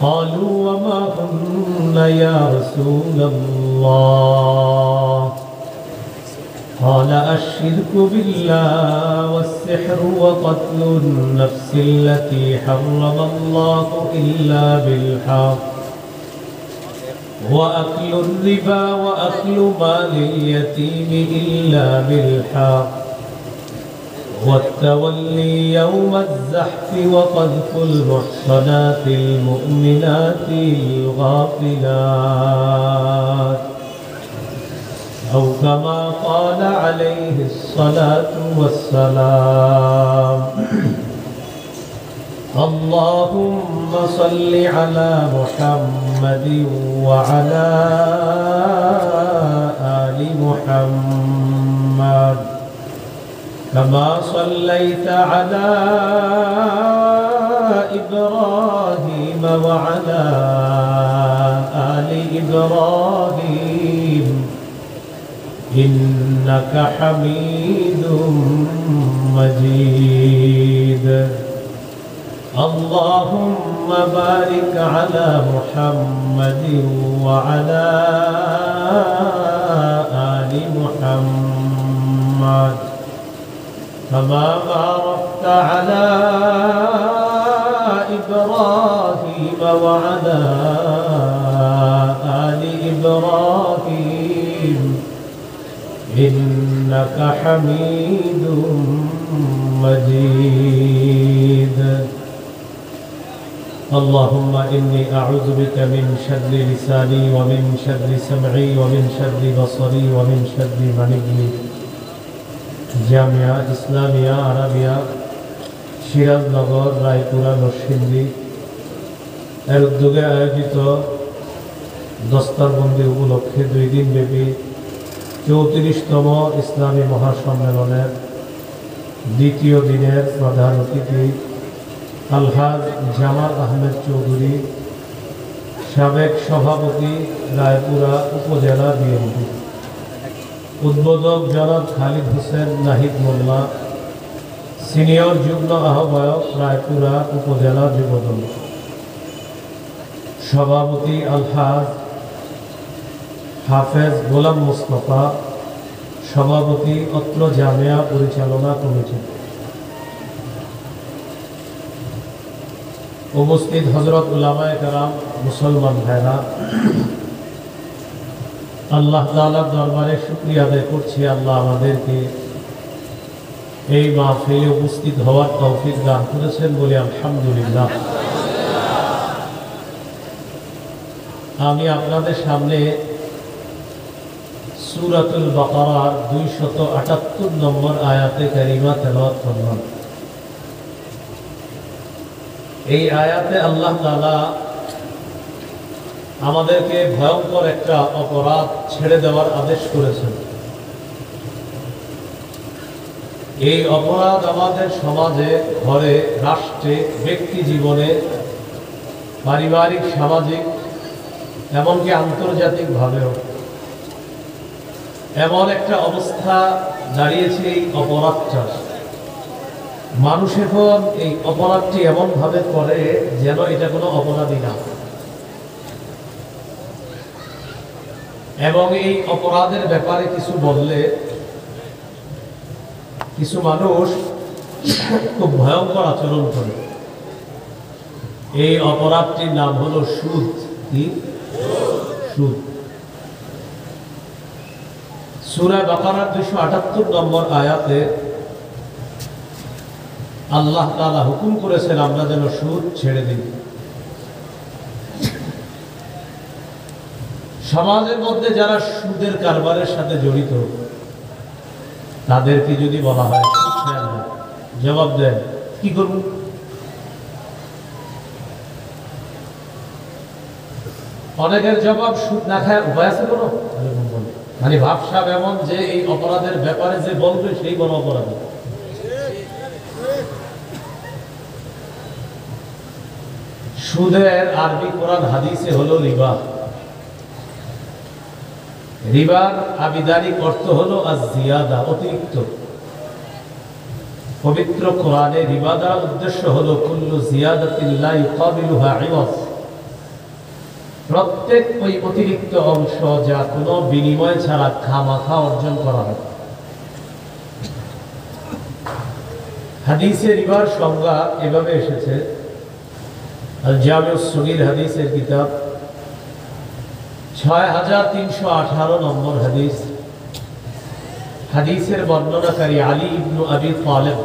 قالوا وما هن يا رسول الله قال الشرك بالله والسحر وقتل النفس التي حرم الله إلا بالحق وأكل الربا وأكل مال اليتيم إلا بالحق والتولي يوم الزحف وقذف المحصنات المؤمنات الغافلات أو كما قال عليه الصلاة والسلام اللهم صل على محمد وعلى آل محمد كما صليت على إبراهيم وعلى آل إبراهيم إنك حميد مجيد اللهم بارك على محمد وعلى آل محمد كما باركت على إبراهيم وعلى آل إبراهيم إنك حميد مجيد اللهم إني أعوذ بك من شر لساني ومن شر سمعي ومن شر بصري ومن شر مني Jamia Islamia Arabia Sirajnagar Raipura Narsingdi এর উদ্যোগে আয়োজিত দস্তারবন্দি উপলক্ষে 2 দিন ব্যাপী 34তম ইসলামী মহাসম্মেলনের দ্বিতীয় দিনের প্রধান অতিথি আলহাজ জামাল আহমেদ চৌধুরী, সাবেক সভাপতি রায়পুরা উপজেলা বিএনপি, উদ্বোধক জনাব খালিদ হোসেন নাহিদ মোল্লা, সিনিয়র যুগ্ম আহ্বায়ক রায়পুরা উপজেলা যুবদল, সভাপতি আলহাজ হাফেজ গোলাম মুস্তফা, সভাপতি অত্র জামিয়া পরিচালনা কমিটি, উপস্থিত হযরত উলামায়ে কেরাম, মুসলমান ভাইরা, আল্লাহ তাআলার দরবারে শুকরিয়া আদায় করছি আল্লাহ আমাদেরকে এই মাহফিলে উপস্থিত হওয়ার তৌফিক দান করেছেন বলে আলহামদুলিল্লাহ। আমি আপনাদের সামনে সূরাতুল বাকারার 278 নম্বর আয়াতে কারিমা তেলাওয়াত করলাম। এই আয়াতে আল্লাহ তাআলা আমাদেরকে ভয়ঙ্কর একটা অপরাধ ছেড়ে দেওয়ার আদেশ করেছেন। এই অপরাধ আমাদের সমাজে, ঘরে, রাষ্ট্রে, ব্যক্তি জীবনে, পারিবারিক, সামাজিক, এমনকি আন্তর্জাতিকভাবেও এমন একটা অবস্থা দাঁড়িয়েছে এই অপরাধটা। মানুষ এখন এই অপরাধটি এমনভাবে করে যেন এটা কোনো অপরাধী না, এবং এই অপরাধের ব্যাপারে কিছু বললে কিছু মানুষ খুব ভয়ঙ্কর আচরণ করে। এই অপরাধটির নাম হলো সুদ। কি? সুদ। সূরা বাকারার 278 নম্বর আয়াতে আল্লাহ তাআলা হুকুম করেছেন আমরা যেন সুদ ছেড়ে দিই। সমাজের মধ্যে যারা সুদের কারবারের সাথে জড়িত তাদেরকে যদি বলা হয় জবাব দেন, কি করব? অনেকের জবাব সুদ না খায় উপায় আছে কোনো? মানে ভাবসাব এমন যে এই অপরাধের ব্যাপারে যে বলবে সেই বড় অপরাধী। সুদের আরবি কোরআন হাদিসে হলো রিবা। রিবার আবিধানিক অর্থ হলো আজ-জিয়াদা, অতিরিক্ত। পবিত্র কোরআনে রিবা দ্বারা উদ্দেশ্য হলো কুল্লু জিয়াদাতিন লা ইউকাবিলুহা ইওয়াজ, প্রত্যেক ওই অতিরিক্ত অংশ যা কোনো বিনিময় ছাড়া খামাখা অর্জন করা হয়। হাদিসে রিবার সংজ্ঞা এভাবে এসেছে, আল জামিউস সগীর হাদিসের কিতাব 6318 নম্বর হাদিস। হাদিসের বর্ণনাকারী আলী ইবনু আবি তালেব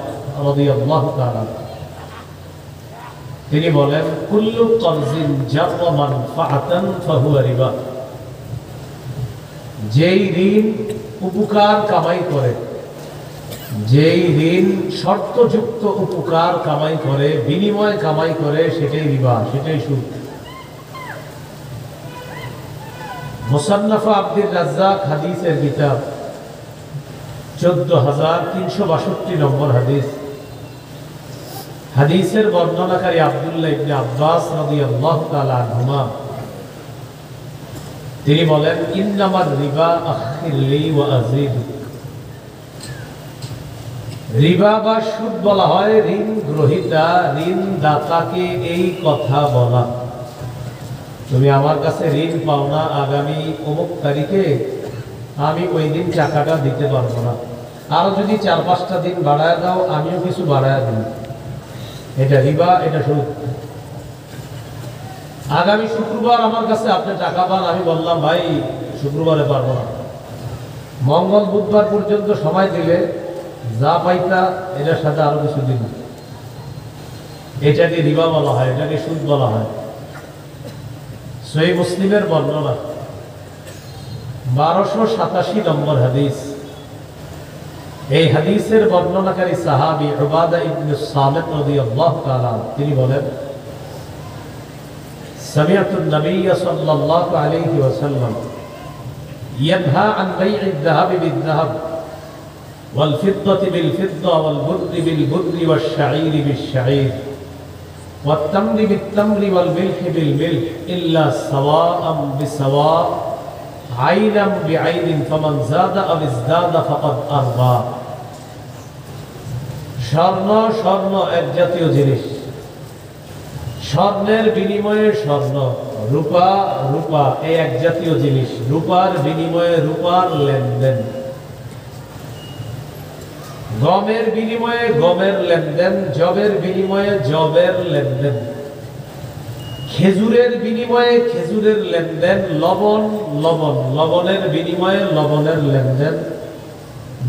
রাদিয়াল্লাহু তাআলা, তিনি বলেন, কুল্লু করজিন জাররা মানফাআতান ফাহুয়া রিবা। যেই ঋণ উপকার কামাই করে, যেই ঋণ শর্তযুক্ত উপকার কামাই করে, বিনিময় কামাই করে, সেটাই রিবা, সেটাই সুদ। মুসান্নাফা আব্দুর রাজ্জাক হাদিসের কিতাব 14362 নম্বর হাদিস। হাদিসের বর্ণনাকারী আব্দুল্লাহ ইবনে আব্বাস রাদিয়াল্লাহু তাআলা আনহুমা, তিনি বলেন, ইন্নামার রিবা আখিরলি ওয়া আযীদ। রিবা বা সুদ বলা হয় ঋণ গ্রহীতা, ঋণ দাতাকে এই কথা বলা, তুমি আমার কাছে ঋণ পাও না, আগামী অমুক তারিখে আমি ওই দিন টাকাটা দিতে পারবো না, আরো যদি 4-5টা দিন বাড়ায় দাও, আমিও কিছু বাড়ায় দিই। এটা রিবা, এটা সুদ। আগামী শুক্রবার আমার কাছে আপনি টাকা পান, আমি বললাম ভাই শুক্রবারে পারবো না, মঙ্গল বুধবার পর্যন্ত সময় দিলে যা পাইতা এটার সাথে আরো কিছু দিন। এটাকে রিবা বলা হয়, এটাকে সুদ বলা হয়। সহিহ মুসলিমের বর্ণনা 1287 নম্বর হাদিস। এই হাদিসের বর্ণনাকারী সাহাবী উবাদা ইবনে সামিত রাদিয়াল্লাহু তাআলা, তিনি বলেন, সামিআতু নবিয়্য সাল্লাল্লাহু আলাইহি ওয়াসাল্লাম ইয়ানহা আন বাই'আদ যাহাবি বিয-যাহাব ওয়াল ফিদ্দাতি বিল ফিদ্দা ওয়াল বুররি বিল বুররি ওয়াশ শাঈরি বিশ শাঈর ওয়াত তামরি বিত তামরি ওয়াল মিলহি বিল মিলহ ইল্লা সাওয়াআম বিসাওয়া আইনাম বিআইনিন ফামান যাদা আও ইজদাদা ফাকাদ আরবা। স্বর্ণ স্বর্ণ এক জাতীয় জিনিস, স্বর্ণের বিনিময়ে স্বর্ণ, রূপা রূপা এই এক জাতীয় জিনিস, রূপার বিনিময়ে রূপার লেনদেন, গমের বিনিময়ে গমের লেনদেন, জবের বিনিময়ে জবের লেনদেন, খেজুরের বিনিময়ে খেজুরের লেনদেন, লবণ লবণ লবণের বিনিময়ে লবণের লেনদেন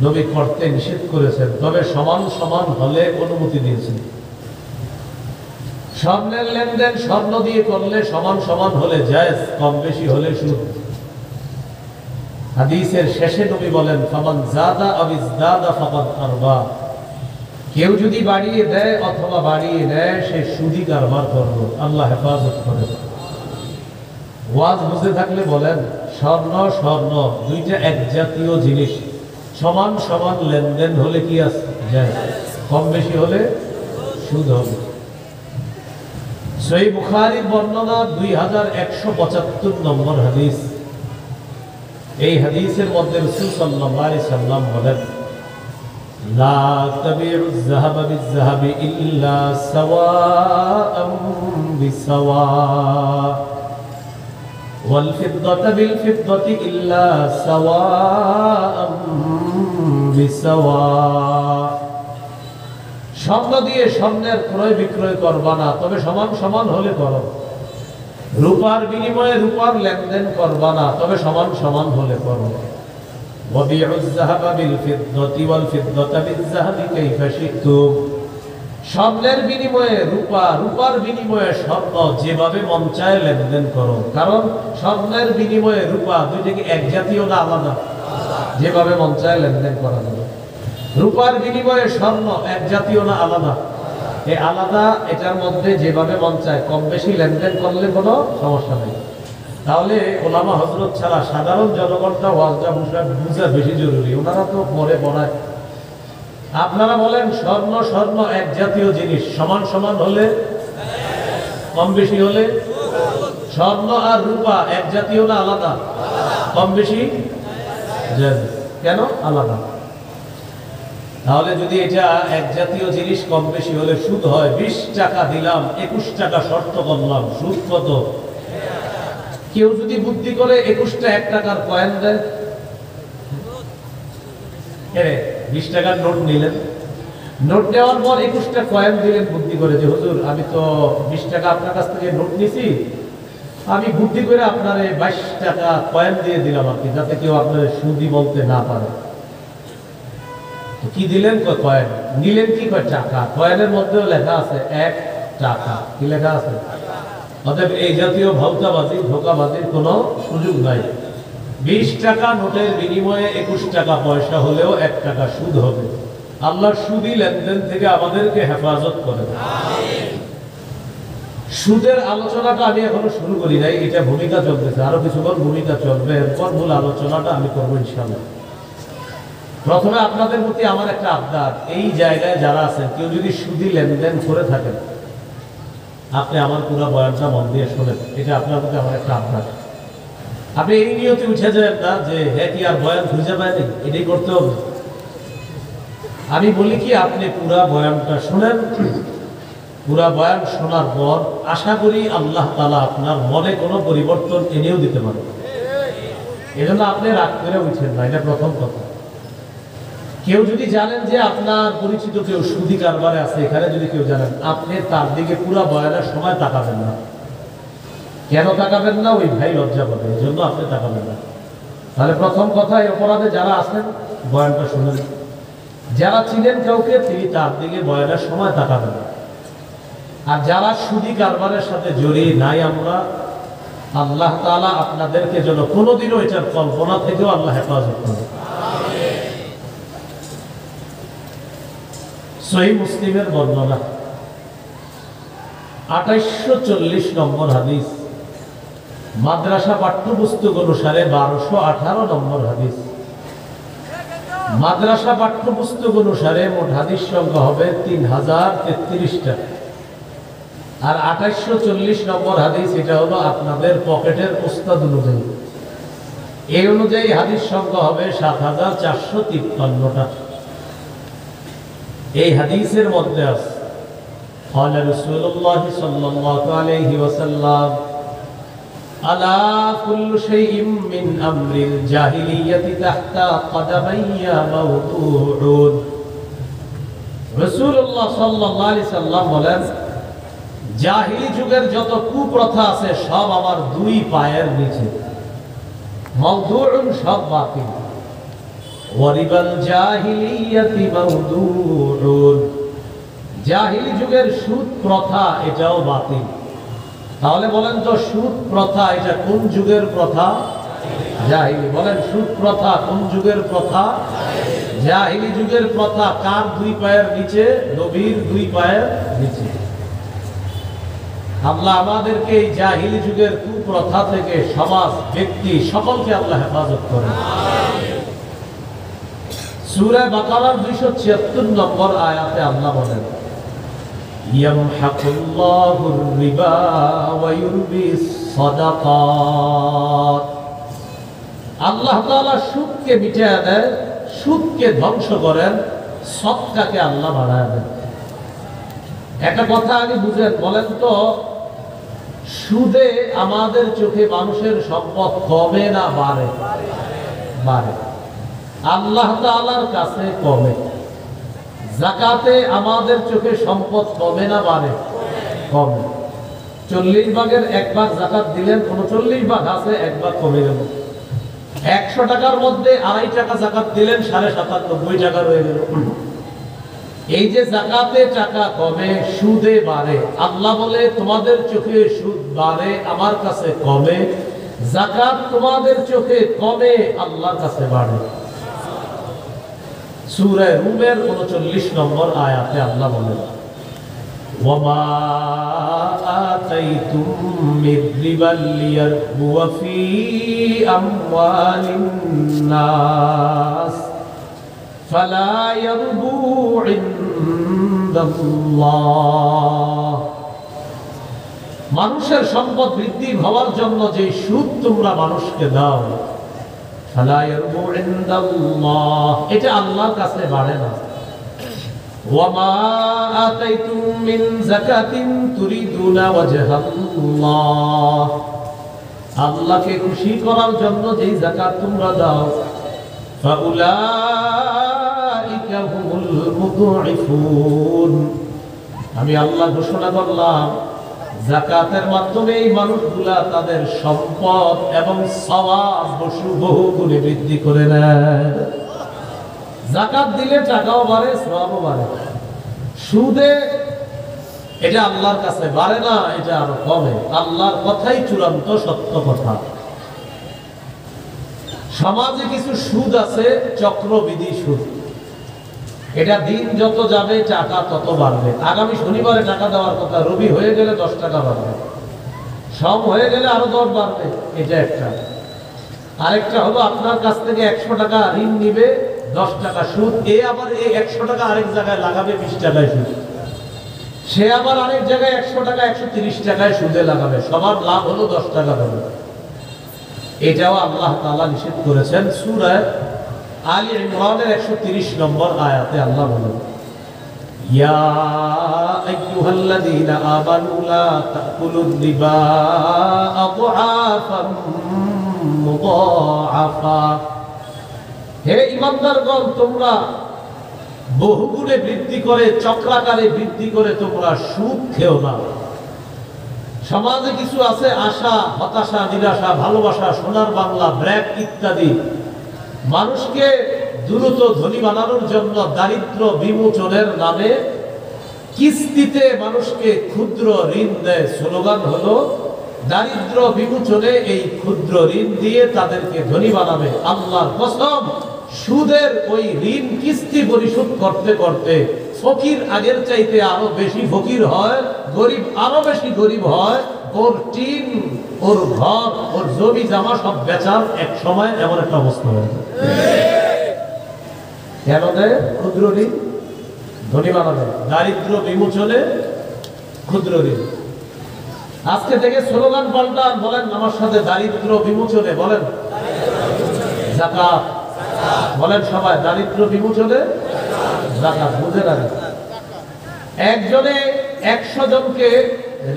নবী করতে নিষেধ করেছেন, তবে সমান সমান হলে অনুমতি দিয়েছেন। স্বর্ণের লেনদেন স্বর্ণ দিয়ে করলে সমান সমান হলে জায়েজ, কম বেশি হলে সুদ। হাদিসের শেষে নবী বলেন, ফামান যাদা আও ইজদাদা ফাকাদ আরবা। কেউ যদি বাড়িয়ে দেয় অথবা বাড়িয়ে নেয়, সে সুদি কারবার করবে। আল্লাহ হেফাজত করে। ওয়াজ বুঝে থাকলে বলেন, স্বর্ণ স্বর্ণ দুইটা এক জাতীয় জিনিস, সমান সমান লেনদেন হলে কি আছে যায়, কম বেশি হলে সুদ হবে। সহিহ বুখারীর বর্ণনা 2175 নম্বর হাদিস। এই হাদিসের মধ্যে রাসূল সাল্লাল্লাহু আলাইহি সাল্লাম বলেন, লা তাবিউয যাহাবা বিয-যাহাবি ইল্লা সাওয়াআম বিসাওয়া ওয়াল ফিদ্দাতা বিল ফিদ্দাতি ইল্লা সাওয়াআম বিসাওয়া। স্বর্ণ দিয়ে স্বর্ণের ক্রয় বিক্রয় করবা না, তবে সমান সমান হলে করো। রূপার বিনিময়ে রূপার লেনদেন করবা না, তবে সমান সমান হলে করো। ওয়াবিউয যাহাবা বিল ফিদ্দাতি ওয়াল ফিদ্দাতা বিয-যাহাবি কাইফা শি'তুম। স্বর্ণের বিনিময়ে রূপা, রূপার বিনিময়ে স্বর্ণ, যেভাবে মন চায় লেনদেন করো। কারণ স্বর্ণের বিনিময়ে রূপা দুইটাকে এক জাতীয় না আলাদা? যেভাবে মন চায় লেনদেন করা যাবে। রূপার বিনিময়ে স্বর্ণ এক জাতীয় না আলাদা? এই আলাদা, এটার মধ্যে যেভাবে মন চায় কম বেশি লেনদেন করলে কোনো সমস্যা নেই। তাহলে ওলামা হযরত ছাড়া সাধারণ জনগণটা ওয়াজটা বুঝা বেশি জরুরি, ওনারা তো পরে পড়ায়। আপনারা বলেন স্বর্ণ স্বর্ণ এক জাতীয় জিনিস, সমান সমান হলে, কম বেশি হলে। স্বর্ণ আর রূপা এক জাতীয় না আলাদা? কম বেশি কেন আলাদা? তাহলে যদি এটা এক জাতীয় জিনিস কম বেশি হলে সুদ হয়, 20 টাকা দিলাম 21 টাকা শর্ত করলাম, সুদ কত? কেউ যদি বুদ্ধি করে 21টা 1 টাকার কয়েন দেয়, 20 টাকার নোট নিলেন, নোট দেওয়ার পর 21টা কয়েন দিলেন বুদ্ধি করে যে হুজুর আমি তো 20 টাকা আপনার কাছ থেকে নোট নিছি, আমি বুদ্ধি করে আপনার 22 টাকা কয়েন দিয়ে দিলাম আর কি, যাতে কেউ আপনার সুদি বলতে না পারে। কি দিলেন? কয়েন। নিলেন কি? টাকা। কয়েনের মধ্যেও লেখা আছে 1 টাকা। কি লেখা আছে? অতএব এই জাতীয় ভাউতাবাজি ধোঁকাবাজির কোনো সুযোগ নাই। 20 টাকা নোটের বিনিময়ে 21 টাকা পয়সা হলেও 1 টাকা সুদ হবে। আল্লাহর সুদি লেনদেন থেকে আমাদেরকে হেফাজত করে। সুদের আলোচনাটা আমি এখনো শুরু করি নাই, এটা ভূমিকা চলতেছে, আরো কিছুক্ষণ ভূমিকা চলবে, এরপর মূল আলোচনাটা আমি করবো ইনশাআল্লাহ। প্রথমে আপনাদের প্রতি আমার একটা আবদার, এই জায়গায় যারা আছেন কেউ যদি সুদি লেনদেন করে থাকেন, আপনি আমার পুরো বয়ানটা মন দিয়ে শোনেন, এটা আপনার প্রতি আমার একটা আবদার। আপনি এই নিয়তে উঠে যাবেন না যে হ্যাঁ কি আর বয়ান খুঁজে পায়নি, এটাই করতে হবে। আমি বলি কি, আপনি পুরা বয়ানটা শোনেন, পুরা বয়ান শোনার পর আশা করি আল্লাহ তাআলা আপনার মনে কোনো পরিবর্তন এনেও দিতে পারে। এজন্য আপনি রাগ করে উঠেন না, এটা প্রথম কথা। কেউ যদি জানেন যে আপনার পরিচিত কেউ সুদি কারবারে আছে, এখানে যদি কেউ জানেন, আপনি তার দিকে পুরা বয়ানের সময় তাকাবেন না। কেন তাকাবেন না? ওই ভাই লজ্জা পাবে, এই জন্য আপনি তাকাবেন না। তাহলে প্রথম কথা, এই অপরাধে যারা আছেন বয়ানটা শুনেন। যারা ছিলেন কাউকে, তিনি তার দিকে বয়ানের সময় তাকাবেন না। আর যারা সুদি কারবারের সাথে জড়িয়ে নাই আমরা, আল্লাহ তাআলা আপনাদেরকে যেন কোনোদিনও এটার কল্পনা থেকেও আল্লাহ হেফাজত করে। সহিহ মুসলিমের বর্ণনা 2840 নম্বর হাদিস, মাদ্রাসা পাঠ্যপুস্তক অনুসারে 1218 নম্বর হাদিস। মাদ্রাসা পাঠ্যপুস্তক অনুসারে মোট হাদিস সংখ্যা হবে 3033টা। আর 2840 নম্বর হাদিস, এটা হলো আপনাদের পকেটের উস্তাদ অনুযায়ী। এই অনুযায়ী হাদিস সংখ্যা হবে 7453টা। এই হাদিসের মধ্যে আছে قال رسول الله صلى الله عليه وسلم ألا كل شيء من أمر الجاهلية تحت قدمي موضوع। রাসূলুল্লাহ সাল্লাল্লাহু আলাইহি সাল্লাম বলেন, জাহিলি যুগের যত কুপ্রথা আছে সব আমার 2 পায়ের নিচে। মাউদুউন, সব বাতিল। ওয়ারিবাল জাহিলিয়াতি মাউদুউন, জাহিলি যুগের সুদ প্রথা এটাও বাতিল। তাহলে বলেন তো, সুদ প্রথা এটা কোন যুগের প্রথা? জাহিলি। বলেন, সুদ প্রথা কোন যুগের প্রথা? জাহিলি যুগের প্রথা। কার 2 পায়ের নিচে? নবীর 2 পায়ের নিচে। আল্লাহ আমাদেরকে এই জাহিলি যুগের কুপ্রথা থেকে সমাজ, ব্যক্তি সকলকে আল্লাহ হেফাজত করেন। সূরা বাকারার 276 নম্বর আয়াতে আল্লাহ বলেন, ইয়ামহাকুল্লাহুর রিবা ওয়া ইউরবিস সাদাকাত। আল্লাহ তাআলা সুদকে মিটিয়ে দেন, সুদকে ধ্বংস করেন, সদকাকে আল্লাহ বাড়ায় দেন। একটা কথা আগে বুঝেন, বলেন তো, সুদে আমাদের চোখে মানুষের সম্পদ কমে না বাড়ে? বাড়ে। আল্লাহ তাআলার কাছে কমে। যাকাতে আমাদের চোখে সম্পদ কমে না বাড়ে? কমে। 40 ভাগের 1 ভাগ যাকাত দিলেন, 39 ভাগ আছে, 1 ভাগ কমে গেল। 100 টাকার মধ্যে 2.5 টাকা যাকাত দিলেন, 97.5 টাকা রয়ে গেল। এই যে যাকাতে টাকা কমে, সুদে বাড়ে। আল্লাহ বলে, তোমাদের চোখে সুদ বাড়ে, আমার কাছে কমে। যাকাত তোমাদের চোখে কমে, আল্লাহর কাছে বাড়ে। সূরা রুমের 39 নম্বর আয়াতে আল্লাহ বলেন, ওয়ামা আতাইতুম মির রিবাল লিয়ারবুয়া ফি আমওয়ালিন নাস ফালা ইয়ারবু ইনদাল্লাহ। মানুষের সম্পদ বৃদ্ধি হওয়ার জন্য যে সুদ তোমরা মানুষকে দাও, ফালা ইয়ারবু ইনদাল্লাহ, এটা আল্লাহর কাছে বাড়ে না। ওয়ামা আতাইতুম মিন যাকাতিন তুরিদুনা ওয়াজহাল্লাহ আল্লাহকে খুশি করার জন্য যেই যাকাত তোমরা দাও, ফাউলাইকা হুমুল মুদঈফুন, আমি আল্লাহ ঘোষণা করলাম যাকাতের মাধ্যমে এই মানুষগুলা তাদের সম্পদ এবং সওয়াব বহু গুণে বৃদ্ধি করে নেয়। যাকাত দিলে টাকাও বাড়ে, সওয়াবও বাড়ে। সুদে এটা আল্লাহর কাছে বাড়ে না, এটা আরো কমে। আল্লাহর কথাই চূড়ান্ত সত্য কথা। সমাজে কিছু সুদ আছে, চক্রবৃদ্ধি সুদ। এটা দিন যত যাবে টাকা তত বাড়বে। আগামী শনিবারে টাকা দেওয়ার কথা, রবি হয়ে গেলে 10 টাকা বাড়বে, সব হয়ে গেলে আরো 10 বাড়বে। এটা একটা। আরেকটা হলো আপনার কাছ থেকে 100 টাকা ঋণ নিবে, 10 টাকা সুদ। আবার এই 100 টাকা আরেক জায়গায় লাগাবে 20 টাকায় সুদ। সে আবার আরেক জায়গায় 100 টাকা 130 টাকায় সুদে লাগাবে। সবার লাভ হলো 10 টাকা দেবে। এটাও আল্লাহ তাআলা নিষেধ করেছেন। সূরা আলী ইমরানের 130 নম্বর আয়াতে আল্লাহ বলেন, ইয়া আইয়ুহাল্লাযীনা আমানু লা তাকুলুর রিবা আদআফাম মুদাআফা, হে ঈমানদারগণ, তোমরা বহুগুণে বৃদ্ধি করে, চক্রাকারে বৃদ্ধি করে তোমরা সুদ খেও না। সমাজে কিছু আছে আশা, হতাশা, নিরাশা, ভালোবাসা, সোনার বাংলা, ব্র্যাক ইত্যাদি, মানুষকে দ্রুত ধনী বানানোর জন্য দারিদ্র বিমোচনের নামে কিস্তিতে মানুষকে ক্ষুদ্র ঋণ দেয়। স্লোগান হলো দারিদ্র বিমোচনে এই ক্ষুদ্র ঋণ দিয়ে তাদেরকে ধনী বানাবে। আল্লাহর কসম, সুদের ওই ঋণ কিস্তি পরিশোধ করতে করতে ফকির আগের চাইতে আরো বেশি ফকির হয়, গরিব আরো বেশি গরিব হয়। ওর টিন, ওর ঘর, ওর জমি জামা সব বেচার এক সময় এমন একটা অবস্থা হয়ে যায়। কেন দেয়? ক্ষুদ্র ঋণ ধনী বানাবে, দারিদ্র বিমোচনে ক্ষুদ্র ঋণ। আজকে থেকে স্লোগান পাল্টান, বলেন আমার সাথে, দারিদ্র বিমোচনে, বলেন যাকাত, বলেন সবাই দারিদ্র বিমোচনে যাকাত। বুঝে না, একজনে 100 জনকে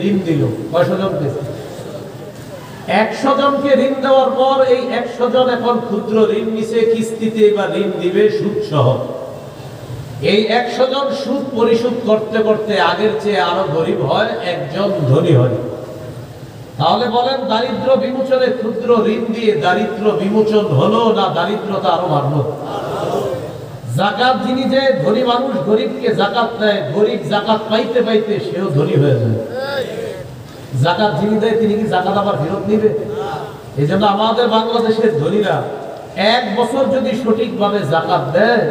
ঋণ দিল। কয়শো জনকে? 100 জনকে ঋণ দেওয়ার পর এই 100 জন এখন ক্ষুদ্র ঋণ নিছে কিস্তিতে, বা ঋণ দিবে সুদ সহ। এই 100 জন সুদ পরিশোধ করতে করতে আগের চেয়ে আরো গরিব হয়, একজন ধনী হয়। তাহলে বলেন, দারিদ্র বিমোচনে ক্ষুদ্র ঋণ দিয়ে দারিদ্র বিমোচন হলো না দারিদ্রতা আরো বাড়লো? যাকাত যিনি যে ধনী মানুষ গরিবকে যাকাত দেয়, গরিব যাকাত পাইতে পাইতে সেও ধনী হয়ে যায়। যাকাত যিনি দেয় তিনি কি যাকাত আবার ফেরত নিবে? এই জন্য আমাদের বাংলাদেশের ধনীরা 1 বছর যদি সঠিকভাবে যাকাত দেয়,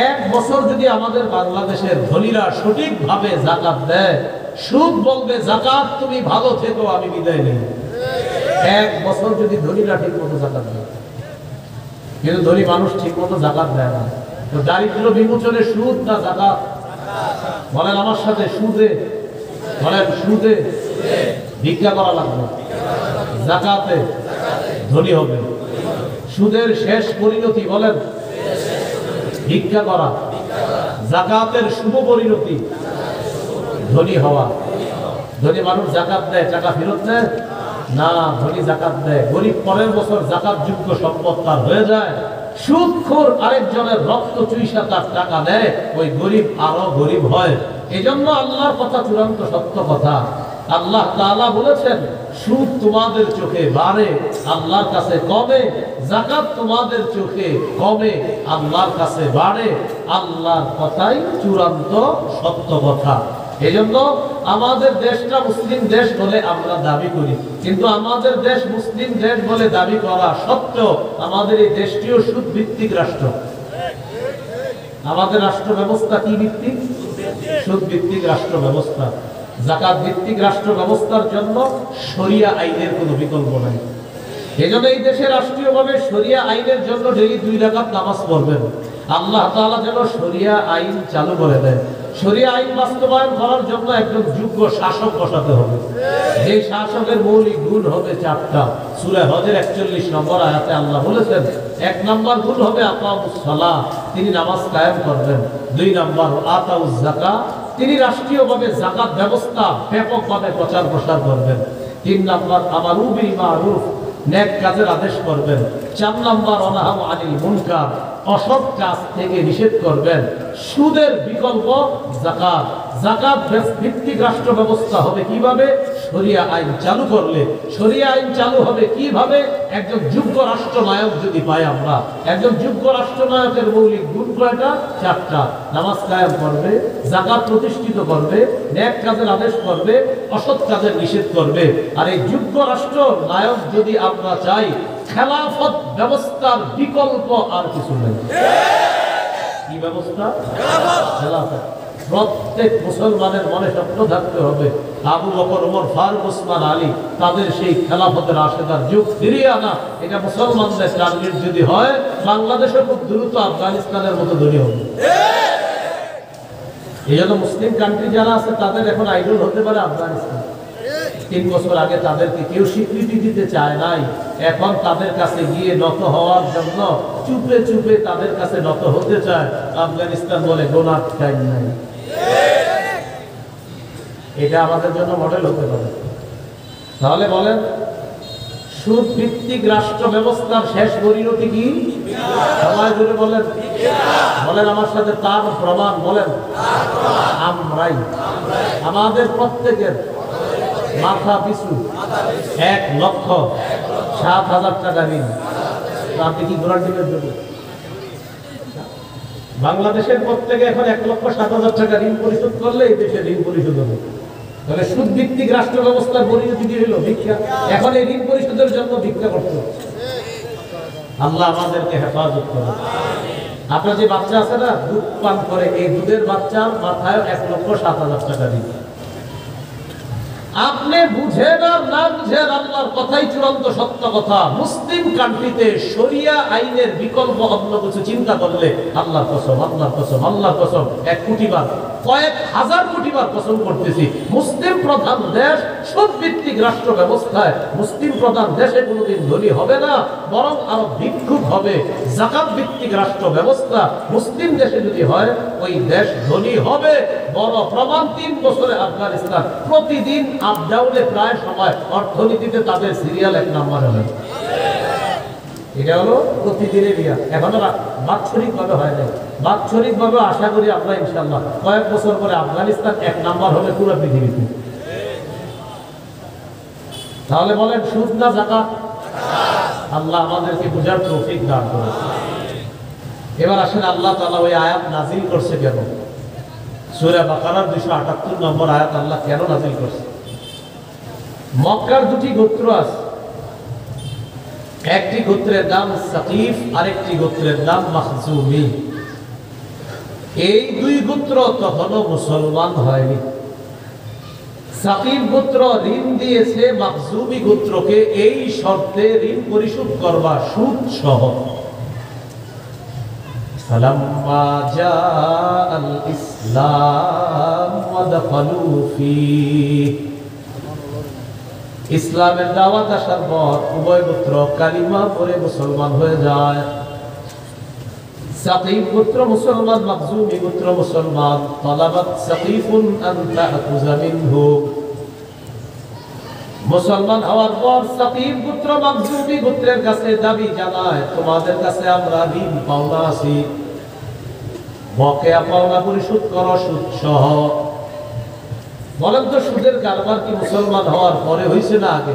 1 বছর যদি আমাদের বাংলাদেশের ধনীরা সঠিকভাবে যাকাত দেয়, সুদ বলবে যাকাত তুমি ভালো থেকো, আমি বিদায় নেই। 1 বছর যদি ধনীরা ঠিক মতো যাকাত দেয়, কিন্তু ধনী মানুষ ঠিক মতো যাকাত দেয় না। তো দারিদ্র বিমোচনে সুদ না যাকাত? বলেন আমার সাথে, সুদে, বলেন সুদে ভিক্ষা করা লাগবে, যাকাতে ধনী হবে। সুদের শেষ পরিণতি বলেন ভিক্ষা করা, যাকাতের শুভ পরিণতি ধনী হওয়া। ধনী মানুষ যাকাত দেয়, টাকা ফেরত দেয় না, ধনী যাকাত দেয়। গরিব পরের বছর যাকাত যোগ্য সম্পদ তার হয়ে যায়। সুদখোর আরেকজনের রক্ত চুইসা তার টাকা দেয়, ওই গরিব আরো গরিব হয়। এজন্য আল্লাহর কথা চূড়ান্ত সত্য কথা। আল্লাহ তাআলা বলেছেন, সুদ তোমাদের চোখে বাড়ে, আল্লাহর কাছে কমে। যাকাত তোমাদের চোখে কমে, আল্লাহর কাছে বাড়ে। আল্লাহর কথাই চূড়ান্ত সত্য কথা। এজন্য আমাদের দেশটা মুসলিম দেশ বলে আমরা দাবি করি, কিন্তু আমাদের দেশ মুসলিম দেশ বলে দাবি করা সত্ত্বেও আমাদের এই দেশটিও সুদ ভিত্তিক রাষ্ট্র। আমাদের রাষ্ট্র ব্যবস্থা কি ভিত্তিক? সুদ ভিত্তিক রাষ্ট্র ব্যবস্থা। যাকাত ভিত্তিক রাষ্ট্র ব্যবস্থার জন্য শরিয়া আইনের কোনো বিকল্প নাই। এজন্য এই দেশে রাষ্ট্রীয়ভাবে শরিয়া আইনের জন্য ডেইলি 2 রাকাত নামাজ পড়বেন। আল্লাহ তাআলা যেন শরিয়া আইন চালু করে দেয়। শরিয়া আইন বাস্তবায়ন করার জন্য একজন যোগ্য শাসক বসাতে হবে। যে শাসকের মৌলিক গুণ হবে 4টা। সূরা হজের 41 নম্বর আয়াতে আল্লাহ বলেছেন, 1 নম্বর গুণ হবে আকামুস সালাহ, তিনি নামাজ কায়েম করবেন। 2 নম্বর আতাউজ যাকাত, তিনি রাষ্ট্রীয়ভাবে যাকাত ব্যবস্থা ব্যাপকভাবে প্রচার প্রসার করবেন। 3 নম্বর আমারু বিল মারুফ, নেক কাজের আদেশ করবেন। 4 নাম্বার অনাহা আনিল মুনকার, অসৎ কাজ থেকে নিষেধ করবেন। সুদের বিকল্প যাকাত। যাকাত ভিত্তিক রাষ্ট্র ব্যবস্থা হবে কিভাবে? শরিয়া আইন চালু করলে। শরিয়া আইন চালু হবে কিভাবে? একজন যোগ্য রাষ্ট্রনায়ক যদি পাই আমরা। একজন যোগ্য রাষ্ট্রনায়কের মৌলিক গুণ কয়টা? 4টা। নামাজ কায়েম করবে, যাকাত প্রতিষ্ঠিত করবে, নেক কাজের আদেশ করবে, অসৎ কাজের নিষেধ করবে। আর এই যোগ্য রাষ্ট্র নায়ক যদি আমরা চাই, খেলাফত ব্যবস্থার বিকল্প আর কিছু নেই। কি ব্যবস্থা? খেলাফত। প্রত্যেক মুসলমানের মনে স্বপ্ন থাকতে হবে আবু বকর, ওমর, ফারুক, ওসমান, আলী, তাদের সেই খেলাফতের আশেদার যুগ ফিরিয়ে আনা। এটা মুসলমানদের টার্গেট যদি হয়, বাংলাদেশে খুব দ্রুত আফগানিস্তানের মতো ধনী হবে। এই জন্য মুসলিম কান্ট্রি যারা আছে তাদের এখন আইডল হতে পারে আফগানিস্তান। 3 বছর আগে তাদেরকে কেউ স্বীকৃতি দিতে চায় নাই। এখন তাদের কাছে গিয়ে নত হওয়ার জন্য চুপে চুপে তাদের কাছে নত হতে চায়। আফগানিস্তান বলে গোনার টাইম নাই। এটা আমাদের জন্য মডেল হতে পারে। তাহলে বলেন, সুদ ভিত্তিক রাষ্ট্র ব্যবস্থার শেষ পরিণতি কি? সবাই জুড়ে বলেন, বলেন আমার সাথে তার প্রমাণ বলেন। আমরাই, আমাদের প্রত্যেকের মাথা পিছু 1,07,000 টাকা ঋণ। আপনি কি গ্যারান্টি দেবেন? বাংলাদেশের প্রত্যেকে এখন 1,07,000 টাকা ঋণ পরিশোধ করলে এই দেশে ঋণ পরিশোধ হবে। তাহলে সুদ ভিত্তিক রাষ্ট্র ব্যবস্থার পরিণতি কি হলো? ভিক্ষা। এখন এই ঋণ পরিশোধের জন্য ভিক্ষা করতে হচ্ছে। আল্লাহ আমাদেরকে হেফাজত করে। আপনার যে বাচ্চা আছে না, দুধ পান করে, এই দুধের বাচ্চার মাথায় 1,07,000 টাকা ঋণ। আপনি বুঝেন আর না বুঝেন, আল্লাহর কথাই চূড়ান্ত সত্য কথা। মুসলিম কান্ট্রিতে শরিয়া আইনের বিকল্প অন্য কিছু চিন্তা করলে আল্লাহর কসম, আল্লাহর কসম, আল্লাহর কসম, 1 কোটি বার, কয়েক হাজার কোটি বার কসম করতেছি, মুসলিম প্রধান দেশ সুদ ভিত্তিক রাষ্ট্র ব্যবস্থায় মুসলিম প্রধান দেশে কোনোদিন ধনী হবে না, বরং আরো ভিক্ষুক হবে। যাকাত ভিত্তিক রাষ্ট্র ব্যবস্থা মুসলিম দেশে যদি হয়, ওই দেশ ধনী হবে। বড় প্রমাণ 3 বছরে আফগানিস্তান প্রতিদিন আপ ডাউনে প্রায় সময় অর্থনীতিতে তাদের সিরিয়াল 1 নম্বরে হয়। এটা হলো প্রতিদিনের ইয়া। এখন বাৎসরিক ভাবে হয় না, বাৎসরিক ভাবে আশা করি আমরা ইনশাআল্লাহ কয়েক বছর পরে আফগানিস্তান 1 নাম্বার হবে পুরো পৃথিবীতে। তাহলে বলেন, সুদ না যাকাত? আল্লাহ আমাদেরকে বুঝার তৌফিক দান করুন। এবার আসেন, আল্লাহ তাআলা ওই আয়াত নাযিল করছে কেন? সূরা বাকারার 278 নম্বর আয়াত আল্লাহ কেন নাযিল করছে? মক্কার 2টি গোত্র আছে। একটি গোত্রের নাম সাকিফ, আরেকটি গোত্রের নাম মাখজুমি। এই 2 গোত্র তখনও মুসলমান হয়নি। সাকিফ গোত্র ঋণ দিয়েছে মাখজুমি গোত্রকে এই শর্তে ঋণ পরিশোধ করবা সুদ সহ। ফালাম্মা জাআল ইসলাম ওয়া দাখালু ফীহি, ইসলামের দাওয়াত আসার পর উভয় গোত্র কালিমা পড়ে মুসলমান হয়ে যায়। সাকিফ গোত্র মুসলমান, মাখজুমি গোত্র মুসলমান। তালাবাত সাকিফুন আন তা'খুযা মিনহু, মুসলমান হওয়ার পর সাকিফ গোত্র মাখজুমি গোত্রের কাছে দাবি জানায়, তোমাদের কাছে আমরা ঋণ পাওনা আছি, বকেয়া পাওনা পরিশোধ করো সুদ সহ। বলেন তো, সুদের কারবার কি মুসলমান হওয়ার পরে হয়েছে না আগে?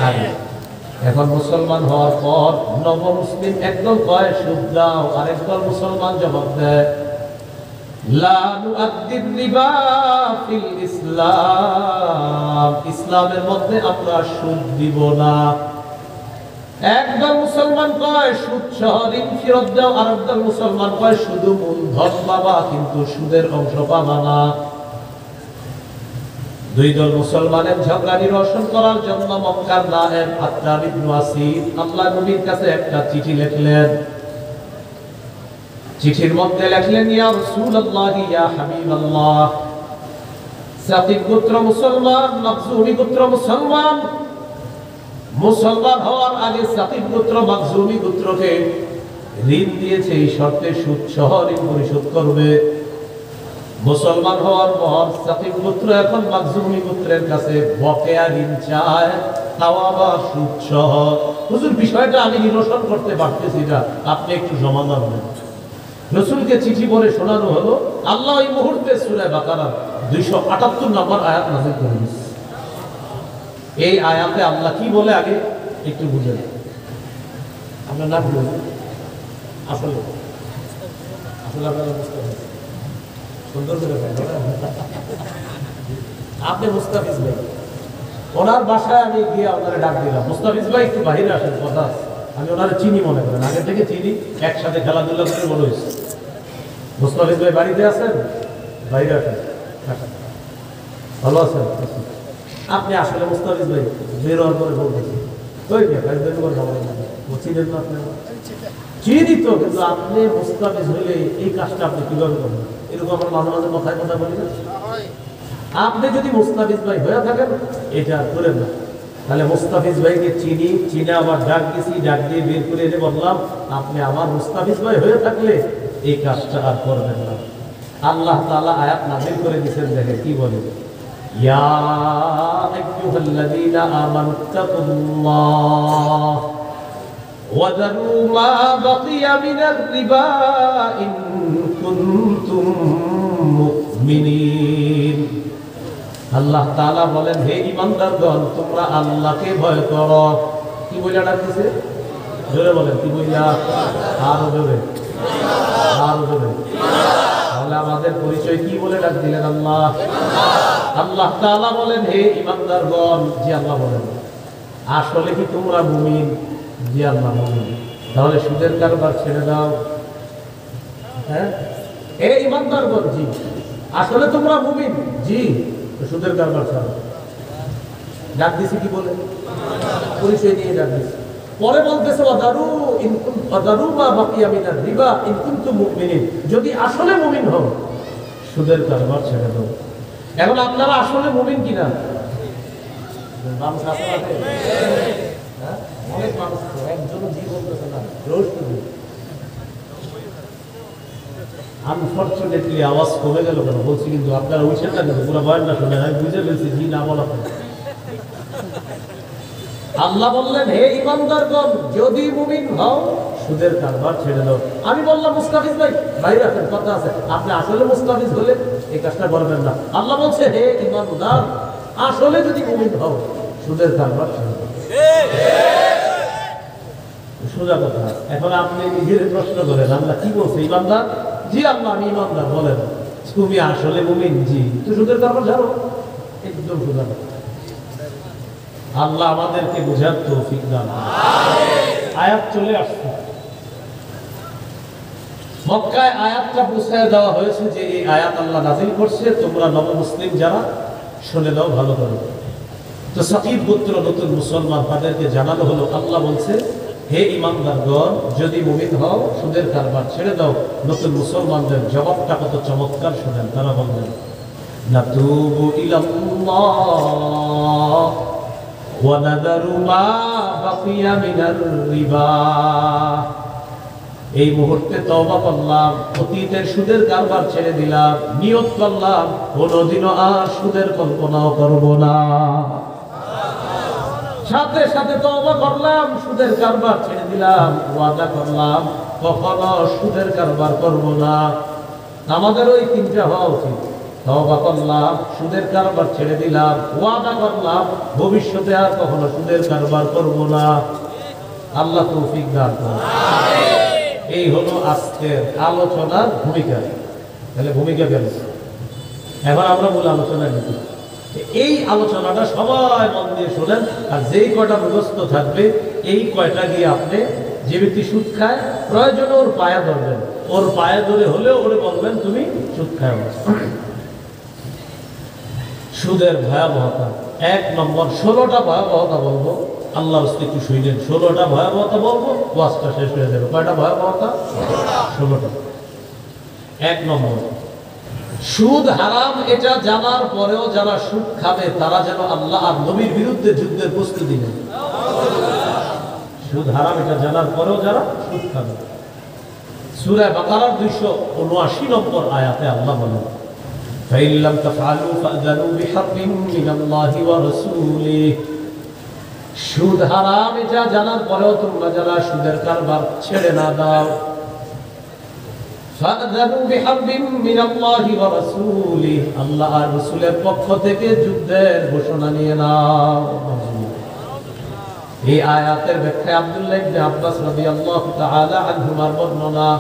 আগে। এখন মুসলমান হওয়ার পর নব মুসলিম একদল কয় সুদ দাও, আরেকদল মুসলমান জবাব দেয় লা নুআদ্দির রিবা ফিল ইসলাম, ইসলামের মধ্যে আমরা সুদ দিব না। একদল মুসলমান কয় সুদ সহ ঋণ ফেরত দাও, আরেকদল মুসলমান কয় শুধু মূলধন পাবা কিন্তু সুদের অংশ পাবা না। 2 দল মুসলমানের ঝগড়া নিরসন করার জন্য মক্কার নায়েব আত্তাব ইবনে আসিদ আল্লাহ নবীর কাছে একটা চিঠি লিখলেন। চিঠির মধ্যে লিখলেন, ইয়া রাসূলুল্লাহ, ইয়া হাবিবাল্লাহ, সাকিফ গোত্র মুসলমান, মাখজুমি গোত্র মুসলমান। মুসলমান হওয়ার আগে সাকিফ গোত্র মাখজুমি গোত্রকে ঋণ দিয়েছে এই শর্তে সুদ সহ ঋণ পরিশোধ করবে। মুসলমান হওয়ার পর সাকিফ গোত্র এখন মাখজুমি গোত্রের কাছে বকেয়া ঋণ চায়, খাওয়া বা সুদ সহ। হুজুর বিষয়টা আমি নিরসন করতে পারতেছি না, আপনি একটু সমাধান দেন। রাসূলকে চিঠি পড়ে শোনানো হলো, আল্লাহ এই মুহূর্তে সূরা বাকারা 278 নম্বর আয়াত নাযিল করে দিয়েছেন। এই আয়াতে আল্লাহ কি বলে আগে একটু বুঝেন। আমরা না বুঝুন আসলে আপনারা বুঝতে পারছেন সুন্দর করে আপনি মুস্তাফিজ ভাই, ওনার বাসায় আমি গিয়ে ওনারে ডাক দিলাম, মুস্তাফিজ ভাই একটু বাইরে আসেন, কথা আছে। আমি ওনারে চিনি, মনে করেন আগে থেকে চিনি, একসাথে খেলাধুলা করে বড় হয়েছে। মুস্তাফিজ ভাই বাড়িতে আছেন? বাইরে আসেন। ভালো আছেন? আপনি আসলে মুস্তাফিজ ভাই বের হওয়ার পরে বলতেছেন চিনেন না? আপনি চিনি তো, কিন্তু আপনি মুস্তাফিজ হইলে এই কাজটা আপনি কিভাবে করবেন? এরকম আমার মাঝে মাঝে কথায় কথা বলি না। আপনি যদি মুস্তাফিজ ভাই হয়ে থাকেন এটা করেন না, তাহলে মুস্তাফিজ ভাইকে চিনি, চিনে আবার ডাক দিয়েছি, ডাক দিয়ে বের করে এনে বললাম আপনি আমার মুস্তাফিজ ভাই হয়ে থাকলে এই কাজটা আর করবেন না। আল্লাহ তাআলা আয়াত নাযিল করে দিয়েছেন, দেখে কি বলে, ইয়া আইয়ুহাল্লাযীনা আমানুত্তাকুল্লাহ ওয়া যারু মা বাকিয়া মিনার রিবা ইন কুনতুম মুমিনিন। আল্লাহ তাআলা বলেন, হে ঈমানদারগণ, তোমরা আল্লাহকে ভয় করো। কি বলে ডাকতেছে? জোরে বলেন, কি বইলা? আরো জোরে, আরো জোরে। তাহলে আমাদের পরিচয় কি বলে ডাক দিলেন? আল্লাহ। আল্লাহ তাআলা বলেন, হে ঈমানদারগণ, জি আল্লাহ বলেন, আসলে কি তোমরা মুমিন? জি আল্লাহ মুমিন। তাহলে সুদের কারবার ছেড়ে দাও। হ্যাঁ, হে ঈমানদারগণ, জি আসলে তোমরা মুমিন? জি, সুদের কারবার ছাড়ো। ডাক দিছি কি বলে? পরিচয় দিয়ে ডাক দিছি। পরে বলতেছে ওয়াদারু মা বাকিয়া মিনার রিবা ইন কুনতুম মুমিনিন, যদি আসলে মুমিন হও সুদের কারবার ছেড়ে দাও। এখন আপনারা আসলে মুমিন কিনা? মানুষ আসলে আছে, হ্যাঁ অনেক মানুষ তো একজনও জি বলতেছে না, রোজ শুধু। আনফরচুনেটলি আওয়াজ কমে গেল কেন বলছি, কিন্তু আপনারা উঠছেন না, কিন্তু পুরো বয়ান না শুনে আমি বুঝে ফেলছি জি না বলা। আল্লাহ বললেন, হে ঈমানদারগণ, যদি মুমিন হও সুদের কারবার ছেড়ে দাও। আমি বললাম মুস্তাফিজ ভাই বাইরে আছেন, কথা আছে, আপনি আসলে মুস্তাফিজ হলে এই কাজটা করবেন না। আল্লাহ বলছে, হে ঈমানদার, আসলে যদি মুমিন হও সুদের কারবার ছেড়ে দাও। সোজা কথা। এখন আপনি নিজের প্রশ্ন করেন, আল্লাহ কি বলছে? ঈমানদার? জি আল্লাহ আমি ঈমানদার। বলেন তুমি আসলে মুমিন? জি, তো সুদের কারবার ছাড়ো। একদম সোজা কথা। আল্লাহ আমাদেরকে বুঝার তৌফিক দান করুন। আয়াত চলে আসছে মক্কায়, আয়াতটা পৌঁছায় দেওয়া হয়েছে যে এই আয়াত আল্লাহ নাযিল করছে, তোমরা নবমুসলিম যারা শুনে দাও ভালো করে। তো সাকিব গোত্র নতুন মুসলমান, তাদেরকে জানানো হলো, আল্লাহ বলছে, হে ঈমানদারগণ, যদি মুমিন হও সুদের কারবার ছেড়ে দাও। নতুন মুসলমানদের জবাবটা কত চমৎকার শুনেন। তারা বললেন, নাতুবু ইলাল্লাহ ওয়া নাযারু মা বাকিয়া মিনার রিবা। এই মুহূর্তে তওবা করলাম, অতীতের সুদের কারবার ছেড়ে দিলাম, নিয়ত করলাম কোনোদিনও আর সুদের কল্পনাও করব না। সাথে সাথে তওবা করলাম, সুদের কারবার ছেড়ে দিলাম, ওয়াদা করলাম কখনো সুদের কারবার করব না। আমাদের ওই তিনটা হওয়া উচিত। তওবা করলাম, সুদের কারবার ছেড়ে দিলাম, ওয়াদা করলাম ভবিষ্যতে আর কখনো সুদের কারবার করব না। আল্লাহ তৌফিক দান করুন। এই হলো আজকের আলোচনার ভূমিকা। তাহলে ভূমিকা গেল, এখন আমরা মূল আলোচনায় নিতে। এই আলোচনাটা সবাই মন দিয়ে শোনেন, আর যেই কয়টা মুখস্থ থাকবে এই কয়টা গিয়ে আপনি, যে ব্যক্তি সুদ খায় প্রয়োজনে ওর পায়ে ধরবেন, ওর পায়ে ধরে হলেও ওরে বলবেন তুমি সুদ খায়। সুদের ভয়াবহতা, 1 নম্বর 16টা ভয়াবহতা বলবো, আল্লাহর রাস্তায় একটু শুনেন। 16টা ভয়াবহতা বলবো, ওয়াজটা শেষ হয়ে যাবে। কয়টা ভয়াবহতা? 16টা। 1 নম্বর, সুদ হারাম এটা জানার পরেও যারা সুদ খাবে তারা যেন আল্লাহ আর নবীর বিরুদ্ধে যুদ্ধের প্রস্তুতি নেয়। সুদ হারাম এটা জানার পরেও যারা সুদ খাবে। সূরা বাকারার 279 নম্বর আয়াতে আল্লাহ বলেন, فَإِن لَّمْ تَفْعَلُوا فَأْذَنُوا بِحَرْبٍ مِّنَ اللَّهِ وَرَسُولِهِ। সুদ হারাম এটা জানার পরেও তোমরা যারা সুদের কারবার ছেড়ে না দাও, ফাযানু বিহারবিন মিনাল্লাহি ওয়া রাসূলিহি, আল্লাহ আর রাসূলের পক্ষ থেকে যুদ্ধের ঘোষণা নিয়ে নাও। এই আয়াতের ব্যাখ্যায় আব্দুল্লাহ ইবনে আব্বাস রাদিয়াল্লাহু তাআলা আনহুমার বর্ণনা,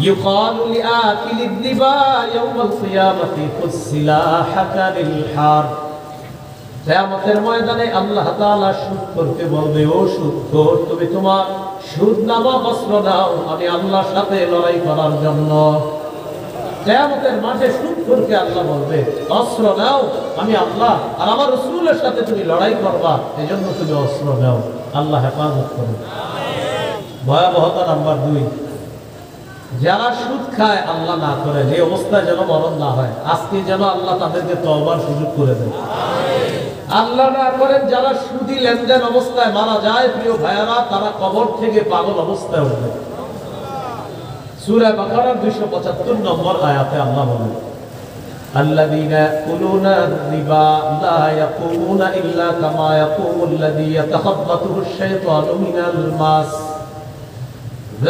ইউকালু লিআকিলিদ রিবা ইয়াওমাল কিয়ামাতি ফুসিলাহাকা লিল হার, কিয়ামতের ময়দানে আল্লাহ তাআলা সুদখোরকে বলবে, ও সুদখোর, তুমি তোমার সুদ নামা বস্ত্র দাও, আমি আল্লাহর সাথে লড়াই করার জন্য। কিয়ামতের মাঠে সুদখোরকে আল্লাহ বলবে, অস্ত্র নাও, আমি আল্লাহ আর আমার রাসূলের সাথে তুমি লড়াই করবা, এজন্য তুমি অস্ত্র নাও। আল্লাহ হেফাজত করুন। ভয়াবহতা নাম্বার 2, যারা সুদ খায় আল্লাহ না করে, এই অবস্থায় যেন মরণ না হয়। আজকে যেন আল্লাহ তাদেরকে তওবার সুযোগ করে দেয়। আল্লাহ না করেন যারা সুদী লেনদেন অবস্থায় মারা যায়, প্রিয় ভাইয়ারা, তারা কবর থেকে পাগল অবস্থায় উঠবে। সূরা বাকারার 275 নম্বর আয়াতে আল্লাহ বলেন, আল্লাযীনা ইয়াকুলুনা রিবা লা ইয়াকুমুনা ইল্লা কামা ইয়াকুমুল্লাযী ইয়াতাখাব্বাতুহু আশ-শাইতানু মিনাল মাস,